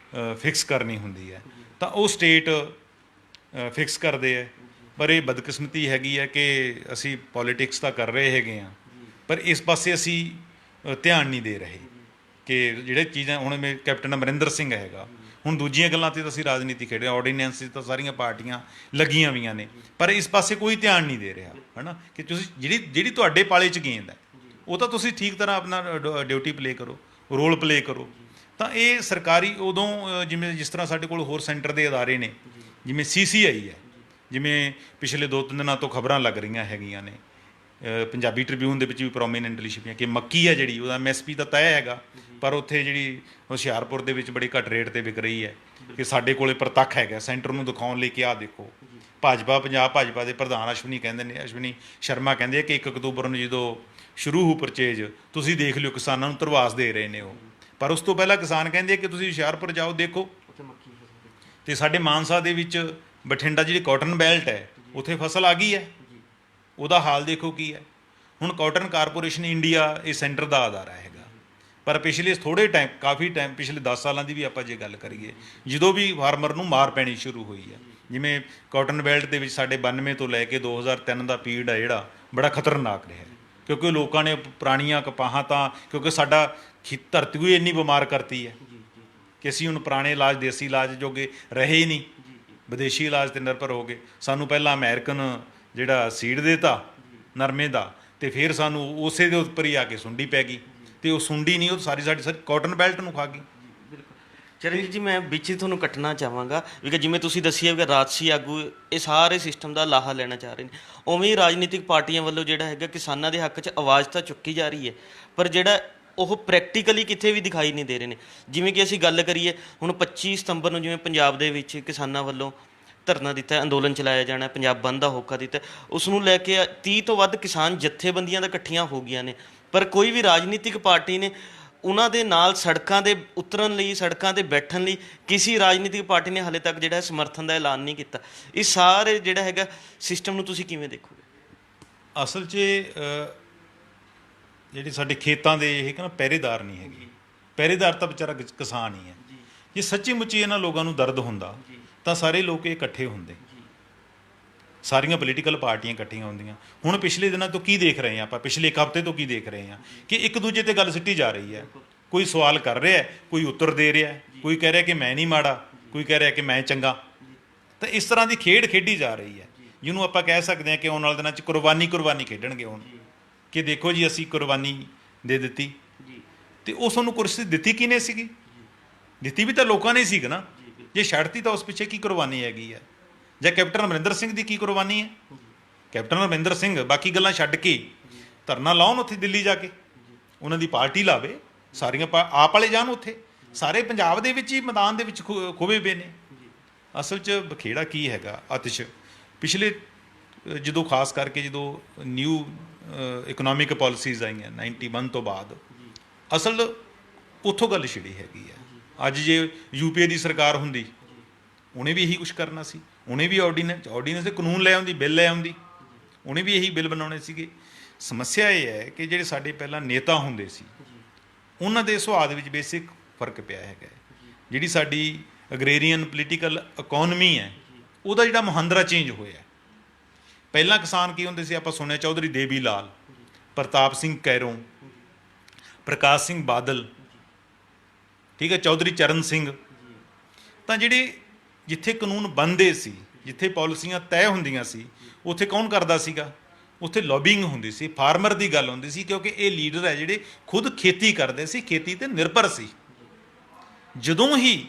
ਫਿਕਸ ਕਰਨੀ ਹੁੰਦੀ ਹੈ। ਤਾਂ ਉਹ ਸਟੇਟ ਫਿਕਸ ਕਰਦੇ ਹੈ। ਪਰ ਇਹ ਬਦਕਿਸਮਤੀ ਹੈਗੀ ਹੈ ਕਿ ਅਸੀਂ ਪੋਲੀਟਿਕਸ ਤਾਂ ਕਰ ਰਹੇ ਹੈਗੇ ਹਾਂ, ਪਰ ਇਸ ਪਾਸੇ ਅਸੀਂ ਧਿਆਨ ਨਹੀਂ ਦੇ ਰਹੇ ਕਿ ਜਿਹੜੇ ਚੀਜ਼ਾਂ ਹੁਣ ਕੈਪਟਨ ਅਮਰਿੰਦਰ ਸਿੰਘ ਹੈਗਾ, ਹੁਣ ਦੂਜੀਆਂ ਗੱਲਾਂ 'ਤੇ ਤਾਂ ਅਸੀਂ ਰਾਜਨੀਤੀ ਖੇਡ ਰਹੇ, ਆਰਡੀਨੈਂਸ 'ਤੇ ਤਾਂ ਸਾਰੀਆਂ ਪਾਰਟੀਆਂ ਲੱਗੀਆਂ ਵੀਆਂ ਨੇ, ਪਰ ਇਸ ਪਾਸੇ ਕੋਈ ਧਿਆਨ ਨਹੀਂ ਦੇ ਰਿਹਾ, ਹੈ ਨਾ। ਕਿ ਤੁਸੀਂ ਜਿਹੜੀ ਤੁਹਾਡੇ ਪਾਲੇ 'ਚ ਗੇਂਦ ਹੈ ਉਹ ਤਾਂ ਤੁਸੀਂ ਠੀਕ ਤਰ੍ਹਾਂ ਆਪਣਾ ਡਿਊਟੀ ਪਲੇ ਕਰੋ, ਰੋਲ ਪਲੇ ਕਰੋ। ਤਾਂ ਇਹ ਸਰਕਾਰੀ ਉਦੋਂ ਜਿਸ ਤਰ੍ਹਾਂ ਸਾਡੇ ਕੋਲ ਹੋਰ ਸੈਂਟਰ ਦੇ ਅਦਾਰੇ ਨੇ, ਜਿਵੇਂ CCI ਹੈ, ਜਿਵੇਂ ਪਿਛਲੇ 2-3 ਦਿਨਾਂ ਤੋਂ ਖਬਰਾਂ ਲੱਗ ਰਹੀਆਂ ਹੈਗੀਆਂ ਨੇ, ਪੰਜਾਬੀ ਟ੍ਰਿਬਿਊਨ ਦੇ ਵਿੱਚ ਵੀ ਪ੍ਰੋਮੀਨੈਂਟਲੀ ਛਪੀਆਂ ਕਿ ਮੱਕੀ ਹੈ ਜਿਹੜੀ ਉਹਦਾ MSP ਦਾ ਤੈਅ ਹੈਗਾ, ਪਰ ਉੱਥੇ ਜਿਹੜੀ ਹੁਸ਼ਿਆਰਪੁਰ ਦੇ ਵਿੱਚ ਬੜੀ ਘੱਟ ਰੇਟ 'ਤੇ ਵਿਕ ਰਹੀ ਹੈ। ਕਿ ਸਾਡੇ ਕੋਲੇ ਪ੍ਰਤੱਖ ਹੈਗਾ ਸੈਂਟਰ ਨੂੰ ਦਿਖਾਉਣ ਲਈ ਕਿ ਆਹ ਦੇਖੋ, ਪੰਜਾਬ ਭਾਜਪਾ ਦੇ ਪ੍ਰਧਾਨ ਅਸ਼ਵਨੀ ਸ਼ਰਮਾ ਕਹਿੰਦੇ ਆ ਕਿ 1 ਅਕਤੂਬਰ ਨੂੰ ਜਦੋਂ ਸ਼ੁਰੂ ਹੋ ਪਰਚੇਜ, ਤੁਸੀਂ ਦੇਖ ਲਿਓ ਕਿਸਾਨਾਂ ਨੂੰ ਧਰਵਾਸ ਦੇ ਰਹੇ ਨੇ ਉਹ। ਪਰ ਉਸ ਤੋਂ ਪਹਿਲਾਂ ਕਿਸਾਨ ਕਹਿੰਦੇ ਆ ਕਿ ਤੁਸੀਂ ਹੁਸ਼ਿਆਰਪੁਰ ਜਾਓ, ਦੇਖੋ। ਅਤੇ ਸਾਡੇ ਮਾਨਸਾ ਦੇ ਵਿੱਚ ਬਠਿੰਡਾ ਜਿਹੜੀ ਕਾਟਨ ਬੈਲਟ ਹੈ, ਉੱਥੇ ਫਸਲ ਆ ਗਈ ਹੈ, ਉਹਦਾ ਹਾਲ ਦੇਖੋ ਕੀ ਹੈ। ਹੁਣ ਕਾਟਨ ਕਾਰਪੋਰੇਸ਼ਨ ਇੰਡੀਆ ਇਹ ਸੈਂਟਰ ਦਾ ਅਦਾਰਾ ਹੈਗਾ, ਪਰ ਪਿਛਲੇ ਕਾਫੀ ਟਾਈਮ ਪਿਛਲੇ 10 ਸਾਲਾਂ ਦੀ ਵੀ ਆਪਾਂ ਜੇ ਗੱਲ ਕਰੀਏ, ਜਦੋਂ ਵੀ ਫਾਰਮਰ ਨੂੰ ਮਾਰ ਪੈਣੀ ਸ਼ੁਰੂ ਹੋਈ ਹੈ, ਜਿਵੇਂ ਕਾਟਨ ਬੈਲਟ ਦੇ ਵਿੱਚ ਸਾਡੇ 92 ਤੋਂ ਲੈ ਕੇ 2003 ਦਾ ਪੀਰੀਅਡ ਹੈ ਜਿਹੜਾ ਬੜਾ ਖਤਰਨਾਕ ਰਿਹਾ, ਕਿਉਂਕਿ ਲੋਕਾਂ ਨੇ ਪੁਰਾਣੀਆਂ ਕਪਾਹਾਂ, ਤਾਂ ਕਿਉਂਕਿ ਸਾਡਾ ਧਰਤੀ ਵੀ ਇੰਨੀ ਬਿਮਾਰ ਕਰਤੀ ਹੈ ਕਿ ਅਸੀਂ ਹੁਣ ਪੁਰਾਣੇ ਇਲਾਜ, ਦੇਸੀ ਇਲਾਜ ਜੋਗੇ ਰਹੇ ਹੀ ਨਹੀਂ, ਵਿਦੇਸ਼ੀ ਇਲਾਜ 'ਤੇ ਨਿਰਭਰ ਹੋ ਗਏ। ਸਾਨੂੰ ਪਹਿਲਾਂ ਅਮਰੀਕਨ ਜਿਹੜਾ ਸੀਡ ਦੇਤਾ ਨਰਮੇ ਦਾ, ਅਤੇ ਫਿਰ ਸਾਨੂੰ ਉਸੇ ਦੇ ਉੱਪਰ ਹੀ ਆ ਕੇ ਸੁੰਡੀ ਪੈ ਗਈ, ਅਤੇ ਉਹ ਸੁੰਡੀ ਨਹੀਂ, ਉਹ ਸਾਡੀ ਕਾਟਨ ਬੈਲਟ ਨੂੰ ਖਾ ਗਈ। ਚਰਨਜੀਤ ਜੀ, ਮੈਂ ਵਿੱਚ ਹੀ ਤੁਹਾਨੂੰ ਕੱਟਣਾ ਚਾਹਾਂਗਾ ਵੀ ਜਿਵੇਂ ਤੁਸੀਂ ਦੱਸਿਆ ਕਿ ਰਾਜਸੀ ਆਗੂ ਇਹ ਸਾਰੇ ਸਿਸਟਮ ਦਾ ਲਾਹਾ ਲੈਣਾ ਚਾਹ ਰਹੇ ਨੇ, ਉਵੇਂ ਹੀ ਰਾਜਨੀਤਿਕ ਪਾਰਟੀਆਂ ਵੱਲੋਂ ਜਿਹੜਾ ਹੈਗਾ ਕਿਸਾਨਾਂ ਦੇ ਹੱਕ 'ਚ ਆਵਾਜ਼ ਤਾਂ ਚੁੱਕੀ ਜਾ ਰਹੀ ਹੈ, ਪਰ ਜਿਹੜਾ ਉਹ ਪ੍ਰੈਕਟੀਕਲੀ ਕਿਤੇ ਵੀ ਦਿਖਾਈ ਨਹੀਂ ਦੇ ਰਹੇ ਨੇ। ਜਿਵੇਂ ਕਿ ਅਸੀਂ ਗੱਲ ਕਰੀਏ ਹੁਣ 25 ਸਤੰਬਰ ਨੂੰ ਜਿਵੇਂ ਪੰਜਾਬ ਦੇ ਵਿੱਚ ਕਿਸਾਨਾਂ ਵੱਲੋਂ ਧਰਨਾ ਦਿੱਤਾ, ਅੰਦੋਲਨ ਚਲਾਇਆ ਜਾਣਾ, ਪੰਜਾਬ ਬੰਦ ਦਾ ਹੋਕਾ ਦਿੱਤਾ, ਉਸ ਨੂੰ ਲੈ ਕੇ 30 ਤੋਂ ਵੱਧ ਕਿਸਾਨ ਜਥੇਬੰਦੀਆਂ ਦਾ ਇਕੱਠੀਆਂ ਹੋ ਗਈਆਂ ਨੇ, ਪਰ ਕੋਈ ਵੀ ਰਾਜਨੀਤਿਕ ਪਾਰਟੀ ਨੇ ਉਹਨਾਂ ਦੇ ਨਾਲ ਸੜਕਾਂ ਦੇ ਉਤਰਨ ਲਈ, ਸੜਕਾਂ ਤੇ ਬੈਠਣ ਲਈ ਕਿਸੇ ਰਾਜਨੀਤਿਕ ਪਾਰਟੀ ਨੇ ਹਾਲੇ ਤੱਕ ਜਿਹੜਾ ਸਮਰਥਨ ਦਾ ਐਲਾਨ ਨਹੀਂ ਕੀਤਾ। ਇਹ ਸਾਰੇ ਜਿਹੜਾ ਹੈਗਾ ਸਿਸਟਮ ਨੂੰ ਤੁਸੀਂ ਕਿਵੇਂ ਦੇਖੋਗੇ? ਅਸਲ 'ਚ ਜਿਹੜੇ ਸਾਡੇ ਖੇਤਾਂ ਦੇ ਇਹ ਕਹਿੰਦਾ ਪਹਿਰੇਦਾਰ ਨਹੀਂ ਹੈਗੇ, ਪਹਿਰੇਦਾਰ ਤਾਂ ਵਿਚਾਰਾ ਕਿਸਾਨ ਹੀ ਹੈ। ਜੇ ਸੱਚੀ ਮੁੱਚੀ ਇਹਨਾਂ ਲੋਕਾਂ ਨੂੰ ਦਰਦ ਹੁੰਦਾ ਤਾਂ ਸਾਰੇ ਲੋਕ ਇਹ ਇਕੱਠੇ ਹੁੰਦੇ, ਸਾਰੀਆਂ ਪੋਲੀਟੀਕਲ ਪਾਰਟੀਆਂ ਇਕੱਠੀਆਂ ਹੁੰਦੀਆਂ। ਹੁਣ ਪਿਛਲੇ ਦਿਨਾਂ ਤੋਂ ਕੀ ਦੇਖ ਰਹੇ ਹਾਂ ਆਪਾਂ, ਪਿਛਲੇ ਇੱਕ ਹਫ਼ਤੇ ਤੋਂ ਕੀ ਦੇਖ ਰਹੇ ਹਾਂ ਕਿ ਇੱਕ ਦੂਜੇ ਤੇ ਗੱਲ ਸਿੱਟੀ ਜਾ ਰਹੀ ਹੈ। ਕੋਈ ਸਵਾਲ ਕਰ ਰਿਹਾ, ਕੋਈ ਉੱਤਰ ਦੇ ਰਿਹਾ, ਕੋਈ ਕਹਿ ਰਿਹਾ ਕਿ ਮੈਂ ਨਹੀਂ ਮਾੜਾ, ਕੋਈ ਕਹਿ ਰਿਹਾ ਕਿ ਮੈਂ ਚੰਗਾ। ਤਾਂ ਇਸ ਤਰ੍ਹਾਂ ਦੀ ਖੇਡ ਖੇਡੀ ਜਾ ਰਹੀ ਹੈ, ਜਿਹਨੂੰ ਆਪਾਂ ਕਹਿ ਸਕਦੇ ਹਾਂ ਕਿ ਆਉਣ ਵਾਲੇ ਦਿਨਾਂ 'ਚ ਕੁਰਬਾਨੀ ਖੇਡਣਗੇ ਹੁਣ, ਕਿ ਦੇਖੋ ਜੀ ਅਸੀਂ ਕੁਰਬਾਨੀ ਦੇ ਦਿੱਤੀ। ਤੇ ਉਹ ਸਾਨੂੰ ਕੁਰਸੀ ਦਿੱਤੀ ਕਿਹਨੇ ਸੀਗੀ? ਦਿੱਤੀ ਵੀ ਤਾਂ ਲੋਕਾਂ ਨੇ ਸੀਗਾ ਨਾ। ਜੇ ਛੱਡਤੀ ਤਾਂ ਉਸ ਪਿੱਛੇ ਕੀ ਕੁਰਬਾਨੀ ਹੈਗੀ ਹੈ? ਜਾਂ ਕੈਪਟਨ ਅਮਰਿੰਦਰ ਸਿੰਘ ਦੀ ਕੀ ਕੁਰਬਾਨੀ ਹੈ? ਕੈਪਟਨ ਅਮਰਿੰਦਰ ਸਿੰਘ ਬਾਕੀ ਗੱਲਾਂ ਛੱਡ ਕੇ ਧਰਨਾ ਲਾਉਣ ਉੱਥੇ ਦਿੱਲੀ ਜਾ ਕੇ, ਉਹਨਾਂ ਦੀ ਪਾਰਟੀ ਲਾਵੇ, ਸਾਰੀਆਂ ਆਪ ਵਾਲੇ ਜਾਣ ਉੱਥੇ, ਸਾਰੇ ਪੰਜਾਬ ਦੇ ਵਿੱਚ ਹੀ ਮੈਦਾਨ ਦੇ ਵਿੱਚ ਖੋਵੇ ਪਏ ਨੇ। ਅਸਲ 'ਚ ਬਖੇੜਾ ਕੀ ਹੈਗਾ ਆਤਿਸ਼, ਪਿਛਲੇ ਜਦੋਂ ਖਾਸ ਕਰਕੇ ਜਦੋਂ ਨਿਊ ਇਕਨੋਮਿਕ ਪਾਲਿਸੀਜ਼ ਆਈਆਂ 91 ਤੋਂ ਬਾਅਦ, ਅਸਲ ਉੱਥੋਂ ਗੱਲ ਛਿੜੀ ਹੈਗੀ ਹੈ। ਅੱਜ ਜੇ ਯੂਪੀਏ ਦੀ ਸਰਕਾਰ ਹੁੰਦੀ, ਉਹਨੇ ਵੀ ਇਹੀ ਕੁਛ ਕਰਨਾ ਸੀ। ਉਹਨੇ ਵੀ ਆਰਡੀਨੈਂਸ ਦੇ ਕਾਨੂੰਨ ਲੈ ਆਉਂਦੀ, ਬਿੱਲ ਲੈ ਆਉਂਦੀ, ਉਹਨੇ ਵੀ ਇਹੀ ਬਿੱਲ ਬਣਾਉਣੇ ਸੀਗੇ। ਸਮੱਸਿਆ ਇਹ ਹੈ ਕਿ ਜਿਹੜੇ ਸਾਡੇ ਪਹਿਲਾਂ ਨੇਤਾ ਹੁੰਦੇ ਸੀ, ਉਹਨਾਂ ਦੇ ਸੁਭਾਅ ਦੇ ਵਿੱਚ ਬੇਸਿਕ ਫਰਕ ਪਿਆ ਹੈਗਾ। ਜਿਹੜੀ ਸਾਡੀ ਅਗਰੇਰੀਅਨ ਪੋਲੀਟੀਕਲ ਇਕੋਨਮੀ ਹੈ, ਉਹਦਾ ਜਿਹੜਾ ਮੁਹਾਂਦਰਾ ਚੇਂਜ ਹੋਇਆ। ਪਹਿਲਾਂ ਕਿਸਾਨ ਕੀ ਹੁੰਦੇ ਸੀ, ਆਪਾਂ ਸੁਣਿਆ ਚੌਧਰੀ ਦੇਵੀ ਲਾਲ, ਪ੍ਰਤਾਪ ਸਿੰਘ ਕੈਰੋਂ, ਪ੍ਰਕਾਸ਼ ਸਿੰਘ ਬਾਦਲ, ਠੀਕ ਹੈ, ਚੌਧਰੀ ਚਰਨ ਸਿੰਘ। ਤਾਂ ਜਿਹੜੇ ਜਿੱਥੇ ਕਾਨੂੰਨ ਬਣਦੇ ਸੀ, ਜਿੱਥੇ ਪਾਲਿਸੀਆਂ ਤੈਅ ਹੁੰਦੀਆਂ ਸੀ, ਉੱਥੇ ਕੌਣ ਕਰਦਾ ਸੀਗਾ? ਉੱਥੇ ਲੌਬਿੰਗ ਹੁੰਦੀ ਸੀ, ਫਾਰਮਰ ਦੀ ਗੱਲ ਹੁੰਦੀ ਸੀ, ਕਿਉਂਕਿ ਇਹ ਲੀਡਰ ਹੈ ਜਿਹੜੇ ਖੁਦ ਖੇਤੀ ਕਰਦੇ ਸੀ, ਖੇਤੀ ਤੇ ਨਿਰਭਰ ਸੀ। ਜਦੋਂ ਹੀ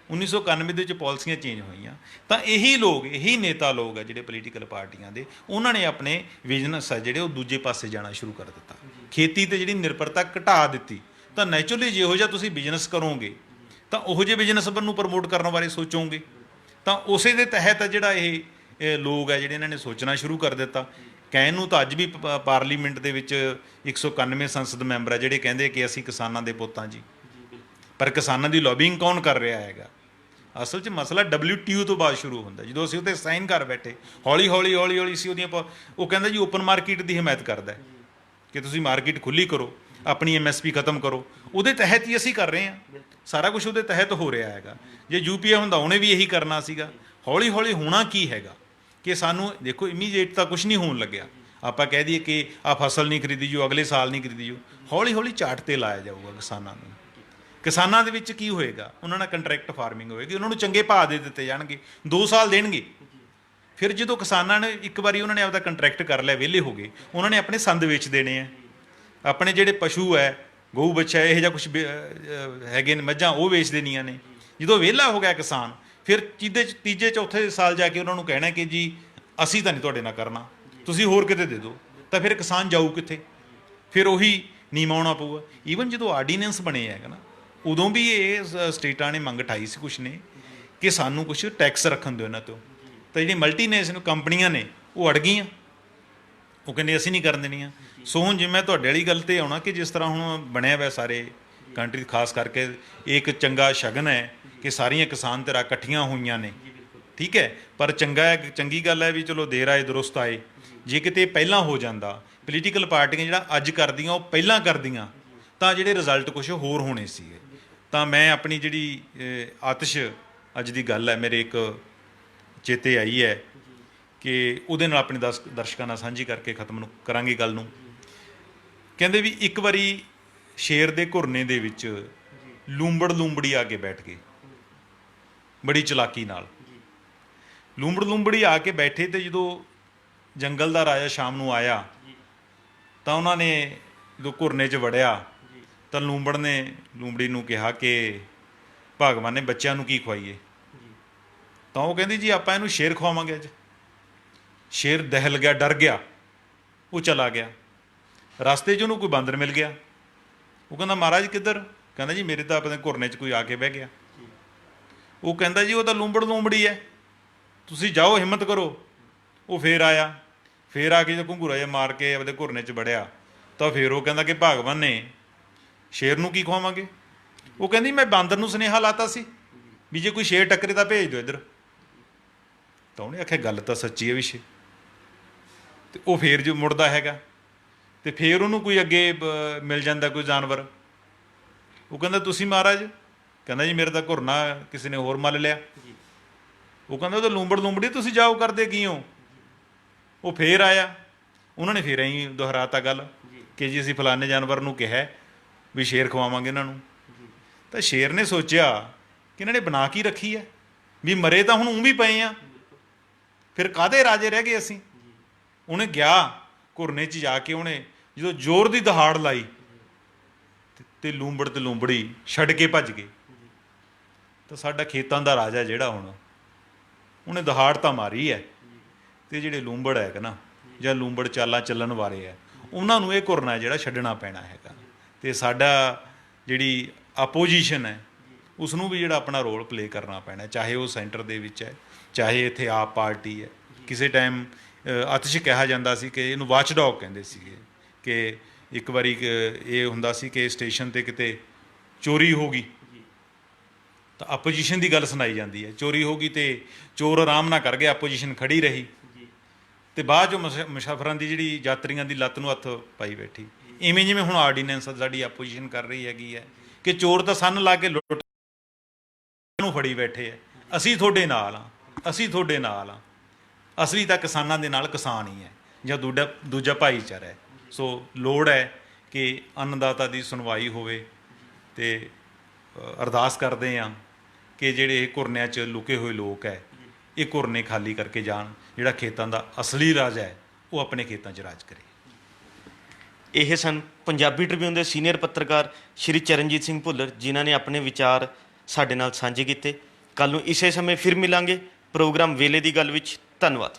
1991 ਦੇ ਵਿੱਚ ਪਾਲਿਸੀਆਂ ਚੇਂਜ ਹੋਈਆਂ, ਤਾਂ ਇਹੀ ਲੋਕ, ਇਹੀ ਨੇਤਾ ਲੋਕ ਹੈ ਜਿਹੜੇ ਪੋਲੀਟੀਕਲ ਪਾਰਟੀਆਂ ਦੇ, ਉਹਨਾਂ ਨੇ ਆਪਣੇ ਬਿਜ਼ਨਸ ਆ ਜਿਹੜੇ ਉਹ ਦੂਜੇ ਪਾਸੇ ਜਾਣਾ ਸ਼ੁਰੂ ਕਰ ਦਿੱਤਾ, ਖੇਤੀ ਤੇ ਜਿਹੜੀ ਨਿਰਭਰਤਾ ਘਟਾ ਦਿੱਤੀ। ਤਾਂ ਨੈਚੁਰਲੀ ਜਿਹੋ ਜਿਹਾ ਤੁਸੀਂ ਬਿਜ਼ਨਸ ਕਰੋਗੇ ਤਾਂ ਉਹੋ ਜਿਹੇ ਬਿਜ਼ਨਸ ਨੂੰ ਪ੍ਰਮੋਟ ਕਰਨ ਬਾਰੇ ਸੋਚੋਗੇ। ਤਾਂ ਉਸੇ ਦੇ ਤਹਿਤ ਜਿਹੜਾ ਇਹ ਲੋਕ ਹੈ ਜਿਹੜੇ ਇਹਨਾਂ ਨੇ ਸੋਚਣਾ ਸ਼ੁਰੂ ਕਰ ਦਿੱਤਾ। ਕਹਿਣ ਨੂੰ ਤਾਂ ਅੱਜ ਵੀ ਪਾਰਲੀਮੈਂਟ ਦੇ ਵਿੱਚ 191 ਸੰਸਦ ਮੈਂਬਰ ਆ ਜਿਹੜੇ ਕਹਿੰਦੇ ਕਿ ਅਸੀਂ ਕਿਸਾਨਾਂ ਦੇ ਪੁੱਤ ਹਾਂ ਜੀ, ਪਰ ਕਿਸਾਨਾਂ ਦੀ ਲੌਬਿੰਗ ਕੌਣ ਕਰ ਰਿਹਾ ਹੈਗਾ? ਅਸਲ 'ਚ ਮਸਲਾ WTO ਤੋਂ ਬਾਅਦ ਸ਼ੁਰੂ ਹੁੰਦਾ। ਜਦੋਂ ਅਸੀਂ ਉੱਤੇ ਸਾਈਨ ਕਰ ਬੈਠੇ, ਹੌਲੀ ਹੌਲੀ ਅਸੀਂ ਉਹਦੀਆਂ, ਉਹ ਕਹਿੰਦਾ ਜੀ ਓਪਨ ਮਾਰਕੀਟ ਦੀ ਹਮਾਇਤ ਕਰਦਾ ਕਿ ਤੁਸੀਂ ਮਾਰਕੀਟ ਖੁੱਲ੍ਹੀ ਕਰੋ, ਆਪਣੀ MSP ਖਤਮ ਕਰੋ। ਉਹਦੇ ਤਹਿਤ ਹੀ ਅਸੀਂ ਕਰ ਰਹੇ ਹਾਂ, ਸਾਰਾ ਕੁਝ ਉਹਦੇ ਤਹਿਤ ਹੋ ਰਿਹਾ ਹੈਗਾ। ਜੇ UPA ਹੁੰਦਾ ਉਹਨੇ ਵੀ ਇਹੀ ਕਰਨਾ ਸੀਗਾ। ਹੌਲੀ ਹੌਲੀ ਹੋਣਾ ਕੀ ਹੈਗਾ ਕਿ ਸਾਨੂੰ ਦੇਖੋ, ਇਮੀਡੀਏਟ ਤਾਂ ਕੁਝ ਨਹੀਂ ਹੋਣ ਲੱਗਿਆ। ਆਪਾਂ ਕਹਿ ਦਈਏ ਕਿ ਆਹ ਫਸਲ ਨਹੀਂ ਖਰੀਦੀ ਜੋ, ਅਗਲੇ ਸਾਲ ਨਹੀਂ ਖਰੀਦੀ ਜੋ, ਹੌਲੀ ਹੌਲੀ ਝਾਟ 'ਤੇ ਲਾਇਆ ਜਾਊਗਾ ਕਿਸਾਨਾਂ ਨੂੰ। ਕਿਸਾਨਾਂ ਦੇ ਵਿੱਚ ਕੀ ਹੋਏਗਾ? ਉਹਨਾਂ ਨਾਲ ਕੰਟਰੈਕਟ ਫਾਰਮਿੰਗ ਹੋਏਗੀ, ਉਹਨਾਂ ਨੂੰ ਚੰਗੇ ਭਾਅ ਦੇ ਦਿੱਤੇ ਜਾਣਗੇ, 2 ਸਾਲ ਦੇਣਗੇ। ਫਿਰ ਜਦੋਂ ਕਿਸਾਨਾਂ ਨੇ ਇੱਕ ਵਾਰੀ ਉਹਨਾਂ ਨੇ ਆਪਦਾ ਕੰਟਰੈਕਟ ਕਰ ਲਿਆ, ਵਿਹਲੇ ਹੋ ਗਏ, ਉਹਨਾਂ ਨੇ ਆਪਣੇ ਸੰਦ ਵੇਚ ਦੇਣੇ ਆ, ਆਪਣੇ ਜਿਹੜੇ ਪਸ਼ੂ ਹੈ, ਗਊ ਬੱਚਾ ਇਹੋ ਜਿਹਾ ਕੁਛ ਹੈਗੇ ਨੇ, ਮੱਝਾਂ, ਉਹ ਵੇਚ ਦੇਣੀਆਂ ਨੇ। ਜਦੋਂ ਵਿਹਲਾ ਹੋ ਗਿਆ ਕਿਸਾਨ, ਫਿਰ ਤੀਜੇ ਚੌਥੇ ਸਾਲ ਜਾ ਕੇ ਉਹਨਾਂ ਨੂੰ ਕਹਿਣਾ ਕਿ ਜੀ ਅਸੀਂ ਤਾਂ ਨਹੀਂ ਤੁਹਾਡੇ ਨਾਲ ਕਰਨਾ, ਤੁਸੀਂ ਹੋਰ ਕਿਤੇ ਦੇ ਦਿਓ। ਤਾਂ ਫਿਰ ਕਿਸਾਨ ਜਾਊ ਕਿੱਥੇ? ਫਿਰ ਉਹੀ ਨਿਮਾਉਣਾ ਪਊਗਾ। ਈਵਨ ਜਦੋਂ ਆਰਡੀਨੈਂਸ ਬਣੇ ਹੈਗਾ ਨਾ, ਉਦੋਂ ਵੀ ਇਹ ਸਟੇਟਾਂ ਨੇ ਮੰਗ ਉਠਾਈ ਸੀ ਕੁਛ ਨੇ ਕਿ ਸਾਨੂੰ ਕੁਛ ਟੈਕਸ ਰੱਖਣ ਦਿਓ ਇਹਨਾਂ ਤੋਂ। ਤਾਂ ਜਿਹੜੀ ਮਲਟੀਨੈਸ਼ਨਲ ਕੰਪਨੀਆਂ ਨੇ ਉਹ ਅੜ ਗਈਆਂ, ਉਹ ਕਹਿੰਦੇ ਅਸੀਂ ਨਹੀਂ ਕਰਨ ਦੇਣੀਆਂ। ਸੋ ਹੁਣ ਜਿਵੇਂ ਮੈਂ ਤੁਹਾਡੇ ਵਾਲੀ ਗੱਲ 'ਤੇ ਆਉਣਾ ਕਿ ਜਿਸ ਤਰ੍ਹਾਂ ਹੁਣ ਬਣਿਆ ਹੋਇਆ ਸਾਰੇ ਕੰਟਰੀ, ਖਾਸ ਕਰਕੇ ਇਹ ਇੱਕ ਚੰਗਾ ਸ਼ਗਨ ਹੈ ਕਿ ਸਾਰੀਆਂ ਕਿਸਾਨ ਧਿਰਾਂ ਇਕੱਠੀਆਂ ਹੋਈਆਂ ਨੇ, ਠੀਕ ਹੈ। ਪਰ ਚੰਗੀ ਗੱਲ ਹੈ ਵੀ ਚਲੋ ਦੇਰ ਆਏ ਦੁਰਸਤ ਆਏ। ਜੇ ਕਿਤੇ ਪਹਿਲਾਂ ਹੋ ਜਾਂਦਾ, ਪੋਲੀਟੀਕਲ ਪਾਰਟੀਆਂ ਜਿਹੜਾ ਅੱਜ ਕਰਦੀਆਂ ਉਹ ਪਹਿਲਾਂ ਕਰਦੀਆਂ, ਤਾਂ ਜਿਹੜੇ ਰਿਜ਼ਲਟ ਕੁਛ ਹੋਰ ਹੋਣੇ ਸੀਗੇ। ਤਾਂ ਮੈਂ ਆਪਣੀ ਜਿਹੜੀ ਆਤਿਸ਼ ਅੱਜ ਦੀ ਗੱਲ ਹੈ ਮੇਰੇ ਇੱਕ ਚੇਤੇ ਆਈ ਹੈ ਕਿ ਉਹਦੇ ਨਾਲ ਆਪਣੇ ਦਰਸ਼ਕਾਂ ਨਾਲ ਸਾਂਝੀ ਕਰਕੇ ਖਤਮ ਕਰਾਂਗੇ ਗੱਲ ਨੂੰ। ਕਹਿੰਦੇ ਵੀ ਇੱਕ ਵਾਰੀ ਸ਼ੇਰ ਦੇ ਘੁਰਨੇ ਦੇ ਵਿੱਚ ਲੂੰਬੜੀ ਆ ਕੇ ਬੈਠ ਗਏ, ਬੜੀ ਚਲਾਕੀ ਨਾਲ। ਲੂੰਬੜੀ ਆ ਕੇ ਬੈਠੇ, ਤੇ ਜਦੋਂ ਜੰਗਲ ਦਾ ਰਾਜਾ ਸ਼ਾਮ ਨੂੰ ਆਇਆ ਤਾਂ ਉਹਨਾਂ ਨੇ ਜਦੋਂ ਘੁਰਨੇ 'ਚ ਵੜਿਆ ਤਾਂ ਲੂੰਬੜੀ ਨੂੰ ਕਿਹਾ ਕਿ ਭਗਵਾਨ ਨੇ ਬੱਚਿਆਂ ਨੂੰ ਕੀ ਖਵਾਈਏ? ਤਾਂ ਉਹ ਕਹਿੰਦੀ ਜੀ ਆਪਾਂ ਇਹਨੂੰ ਸ਼ੇਰ ਖਵਾਵਾਂਗੇ ਅੱਜ। ਸ਼ੇਰ ਦਹਿਲ ਗਿਆ, ਡਰ ਗਿਆ, ਉਹ ਚਲਾ ਗਿਆ। ਰਸਤੇ 'ਚ ਉਹਨੂੰ ਕੋਈ ਬਾਂਦਰ ਮਿਲ ਗਿਆ। ਉਹ ਕਹਿੰਦਾ ਮਹਾਰਾਜ ਕਿੱਧਰ? ਕਹਿੰਦਾ ਜੀ ਮੇਰੇ ਤਾਂ ਆਪਣੇ ਘੁਰਨੇ 'ਚ ਕੋਈ ਆ ਕੇ ਬਹਿ ਗਿਆ। ਉਹ ਕਹਿੰਦਾ ਜੀ ਉਹ ਤਾਂ ਲੂੰਬੜੀ ਹੈ, ਤੁਸੀਂ ਜਾਓ, ਹਿੰਮਤ ਕਰੋ। ਉਹ ਫੇਰ ਆਇਆ, ਫੇਰ ਆ ਕੇ ਜਦੋਂ ਘੁੰਗੂਰਾ ਜਿਹਾ ਮਾਰ ਕੇ ਆਪਣੇ ਘੁਰਨੇ 'ਚ ਵੜਿਆ ਤਾਂ ਫੇਰ ਉਹ ਕਹਿੰਦਾ ਕਿ ਭਗਵਾਨ ਨੇ ਸ਼ੇਰ ਨੂੰ ਕੀ ਖਵਾਵਾਂਗੇ? ਉਹ ਕਹਿੰਦੀ ਮੈਂ ਬਾਂਦਰ ਨੂੰ ਸੁਨੇਹਾ ਲਾਤਾ ਸੀ ਵੀ ਜੇ ਕੋਈ ਸ਼ੇਰ ਟੱਕਰੇ ਤਾਂ ਭੇਜ ਦਿਓ ਇੱਧਰ। ਤਾਂ ਉਹਨੇ ਆਖਿਆ ਗੱਲ ਤਾਂ ਸੱਚੀ ਹੈ ਵਿਸ਼ੇ। ਤੇ ਉਹ ਫੇਰ ਜੋ ਮੁੜਦਾ ਹੈਗਾ ਤੇ ਫੇਰ ਉਹਨੂੰ ਕੋਈ ਅੱਗੇ ਮਿਲ ਜਾਂਦਾ ਕੋਈ ਜਾਨਵਰ। ਉਹ ਕਹਿੰਦਾ ਤੁਸੀਂ ਮਹਾਰਾਜ? ਕਹਿੰਦਾ ਜੀ ਮੇਰੇ ਤਾਂ ਘੁਰਨਾ ਕਿਸੇ ਨੇ ਹੋਰ ਮੱਲ ਲਿਆ। ਉਹ ਕਹਿੰਦਾ ਉਹ ਤਾਂ ਲੂੰਬੜ ਲੂੰਬੜੀ, ਤੁਸੀਂ ਜਾਓ ਕਰਦੇ ਕੀ ਹੋ? ਉਹ ਫੇਰ ਆਇਆ, ਉਹਨਾਂ ਨੇ ਫੇਰ ਐਂ ਦੁਹਰਾਤਾ ਗੱਲ ਕਿ ਜੀ ਅਸੀਂ ਫਲਾਣੇ ਜਾਨਵਰ ਨੂੰ ਕਿਹਾ ਵੀ ਸ਼ੇਰ ਖਵਾਵਾਂਗੇ ਇਹਨਾਂ ਨੂੰ। ਤਾਂ ਸ਼ੇਰ ਨੇ ਸੋਚਿਆ ਕਿ ਇਹਨਾਂ ਨੇ ਬਣਾ ਕੀ ਰੱਖੀ ਹੈ ਵੀ ਮਰੇ ਤਾਂ ਹੁਣ ਵੀ ਪਏ ਆ, ਫਿਰ ਕਾਹਦੇ ਰਾਜੇ ਰਹਿ ਗਏ ਅਸੀਂ। ਉਹਨੇ ਗਿਆ ਘੁਰਨੇ 'ਚ ਜਾ ਕੇ, ਉਹਨੇ ਜਦੋਂ ਜ਼ੋਰ ਦੀ ਦਹਾੜ ਲਾਈ ਤੇ ਲੂੰਬੜ ਤੇ ਲੂੰਬੜੀ ਛੱਡ ਕੇ ਭੱਜ ਗਏ। ਤਾਂ ਸਾਡਾ ਖੇਤਾਂ ਦਾ ਰਾਜਾ ਜਿਹੜਾ ਹੁਣ ਉਹਨੇ ਦਹਾੜ ਤਾਂ ਮਾਰੀ ਹੈ, ਤੇ ਜਿਹੜੇ ਲੂੰਬੜ ਹੈਗਾ ਨਾ ਜਾਂ ਲੂੰਬੜ ਚਾਲਾਂ ਚੱਲਣ ਵਾਲੇ ਹੈ ਉਹਨਾਂ ਨੂੰ ਇਹ ਘੁਰਨਾ ਜਿਹੜਾ ਛੱਡਣਾ ਪੈਣਾ ਹੈਗਾ। ਤੇ ਸਾਡਾ ਜਿਹੜੀ ਆਪੋਜੀਸ਼ਨ ਹੈ ਉਸ ਨੂੰ ਵੀ ਜਿਹੜਾ ਆਪਣਾ ਰੋਲ ਪਲੇ ਕਰਨਾ ਪੈਣਾ, ਚਾਹੇ ਉਹ ਸੈਂਟਰ ਦੇ ਵਿੱਚ ਹੈ ਚਾਹੇ ਇੱਥੇ ਆਪ ਪਾਰਟੀ ਹੈ। ਕਿਸੇ ਟਾਈਮ ਅਤਿਸ਼ ਕਿਹਾ ਜਾਂਦਾ ਸੀ ਕਿ ਇਹਨੂੰ ਵਾਚਡੌਗ ਕਹਿੰਦੇ ਸੀਗੇ, ਕਿ ਇੱਕ ਵਾਰੀ ਇਹ ਹੁੰਦਾ ਸੀ ਕਿ ਸਟੇਸ਼ਨ 'ਤੇ ਕਿਤੇ ਚੋਰੀ ਹੋ ਗਈ ਤਾਂ ਆਪੋਜੀਸ਼ਨ ਦੀ ਗੱਲ ਸੁਣਾਈ ਜਾਂਦੀ ਹੈ। ਚੋਰੀ ਹੋ ਗਈ ਤੇ ਚੋਰ ਆਰਾਮ ਨਾਲ ਕਰ ਗਿਆ, ਆਪੋਜੀਸ਼ਨ ਖੜੀ ਰਹੀ ਤੇ ਬਾਅਦ 'ਚੋਂ ਮੁਸਾਫਰਾਂ ਦੀ ਜਿਹੜੀ ਯਾਤਰੀਆਂ ਦੀ ਲੱਤ ਨੂੰ ਹੱਥ ਪਾਈ ਬੈਠੀ। ਇਵੇਂ ਜਿਵੇਂ ਹੁਣ ਆਰਡੀਨੈਂਸ ਸਾਡੀ ਆਪੋਜੀਸ਼ਨ ਕਰ ਰਹੀ ਹੈਗੀ ਹੈ ਕਿ ਚੋਰ ਤਾਂ ਸੰਨ ਲਾ ਕੇ ਲੁੱਟ ਨੂੰ ਫੜੀ ਬੈਠੇ ਹੈ, ਅਸੀਂ ਤੁਹਾਡੇ ਨਾਲ ਹਾਂ, ਅਸੀਂ ਤੁਹਾਡੇ ਨਾਲ ਹਾਂ। ਅਸਲੀ ਤਾਂ ਕਿਸਾਨਾਂ ਦੇ ਨਾਲ ਕਿਸਾਨ ਹੀ ਹੈ ਜਾਂ ਦੂਜਾ ਭਾਈਚਾਰਾ ਹੈ। ਸੋ ਲੋੜ ਹੈ ਕਿ ਅੰਨਦਾਤਾ ਦੀ ਸੁਣਵਾਈ ਹੋਵੇ ਤੇ ਅਰਦਾਸ ਕਰਦੇ ਹਾਂ ਕਿ ਜਿਹੜੇ ਇਹ ਘੁਰਨਿਆਂ 'ਚ ਲੁਕੇ ਹੋਏ ਲੋਕ ਹੈ ਇਹ ਘੁਰਨੇ ਖਾਲੀ ਕਰਕੇ ਜਾਣ, ਜਿਹੜਾ ਖੇਤਾਂ ਦਾ ਅਸਲੀ ਰਾਜ ਹੈ ਉਹ ਆਪਣੇ ਖੇਤਾਂ 'ਚ ਰਾਜ ਕਰੇ। ਇਹ ਸਨ ਪੰਜਾਬੀ ਟ੍ਰਿਬਿਊਨ ਦੇ ਸੀਨੀਅਰ ਪੱਤਰਕਾਰ ਸ਼੍ਰੀ ਚਰਨਜੀਤ ਸਿੰਘ ਭੁੱਲਰ, ਜਿਨ੍ਹਾਂ ਨੇ ਆਪਣੇ ਵਿਚਾਰ ਸਾਡੇ ਨਾਲ ਸਾਂਝੇ ਕੀਤੇ। ਕੱਲ੍ਹ ਨੂੰ ਇਸੇ ਸਮੇਂ ਫਿਰ ਮਿਲਾਂਗੇ ਪ੍ਰੋਗਰਾਮ ਵੇਲੇ ਦੀ ਗੱਲ ਵਿੱਚ। ਧੰਨਵਾਦ।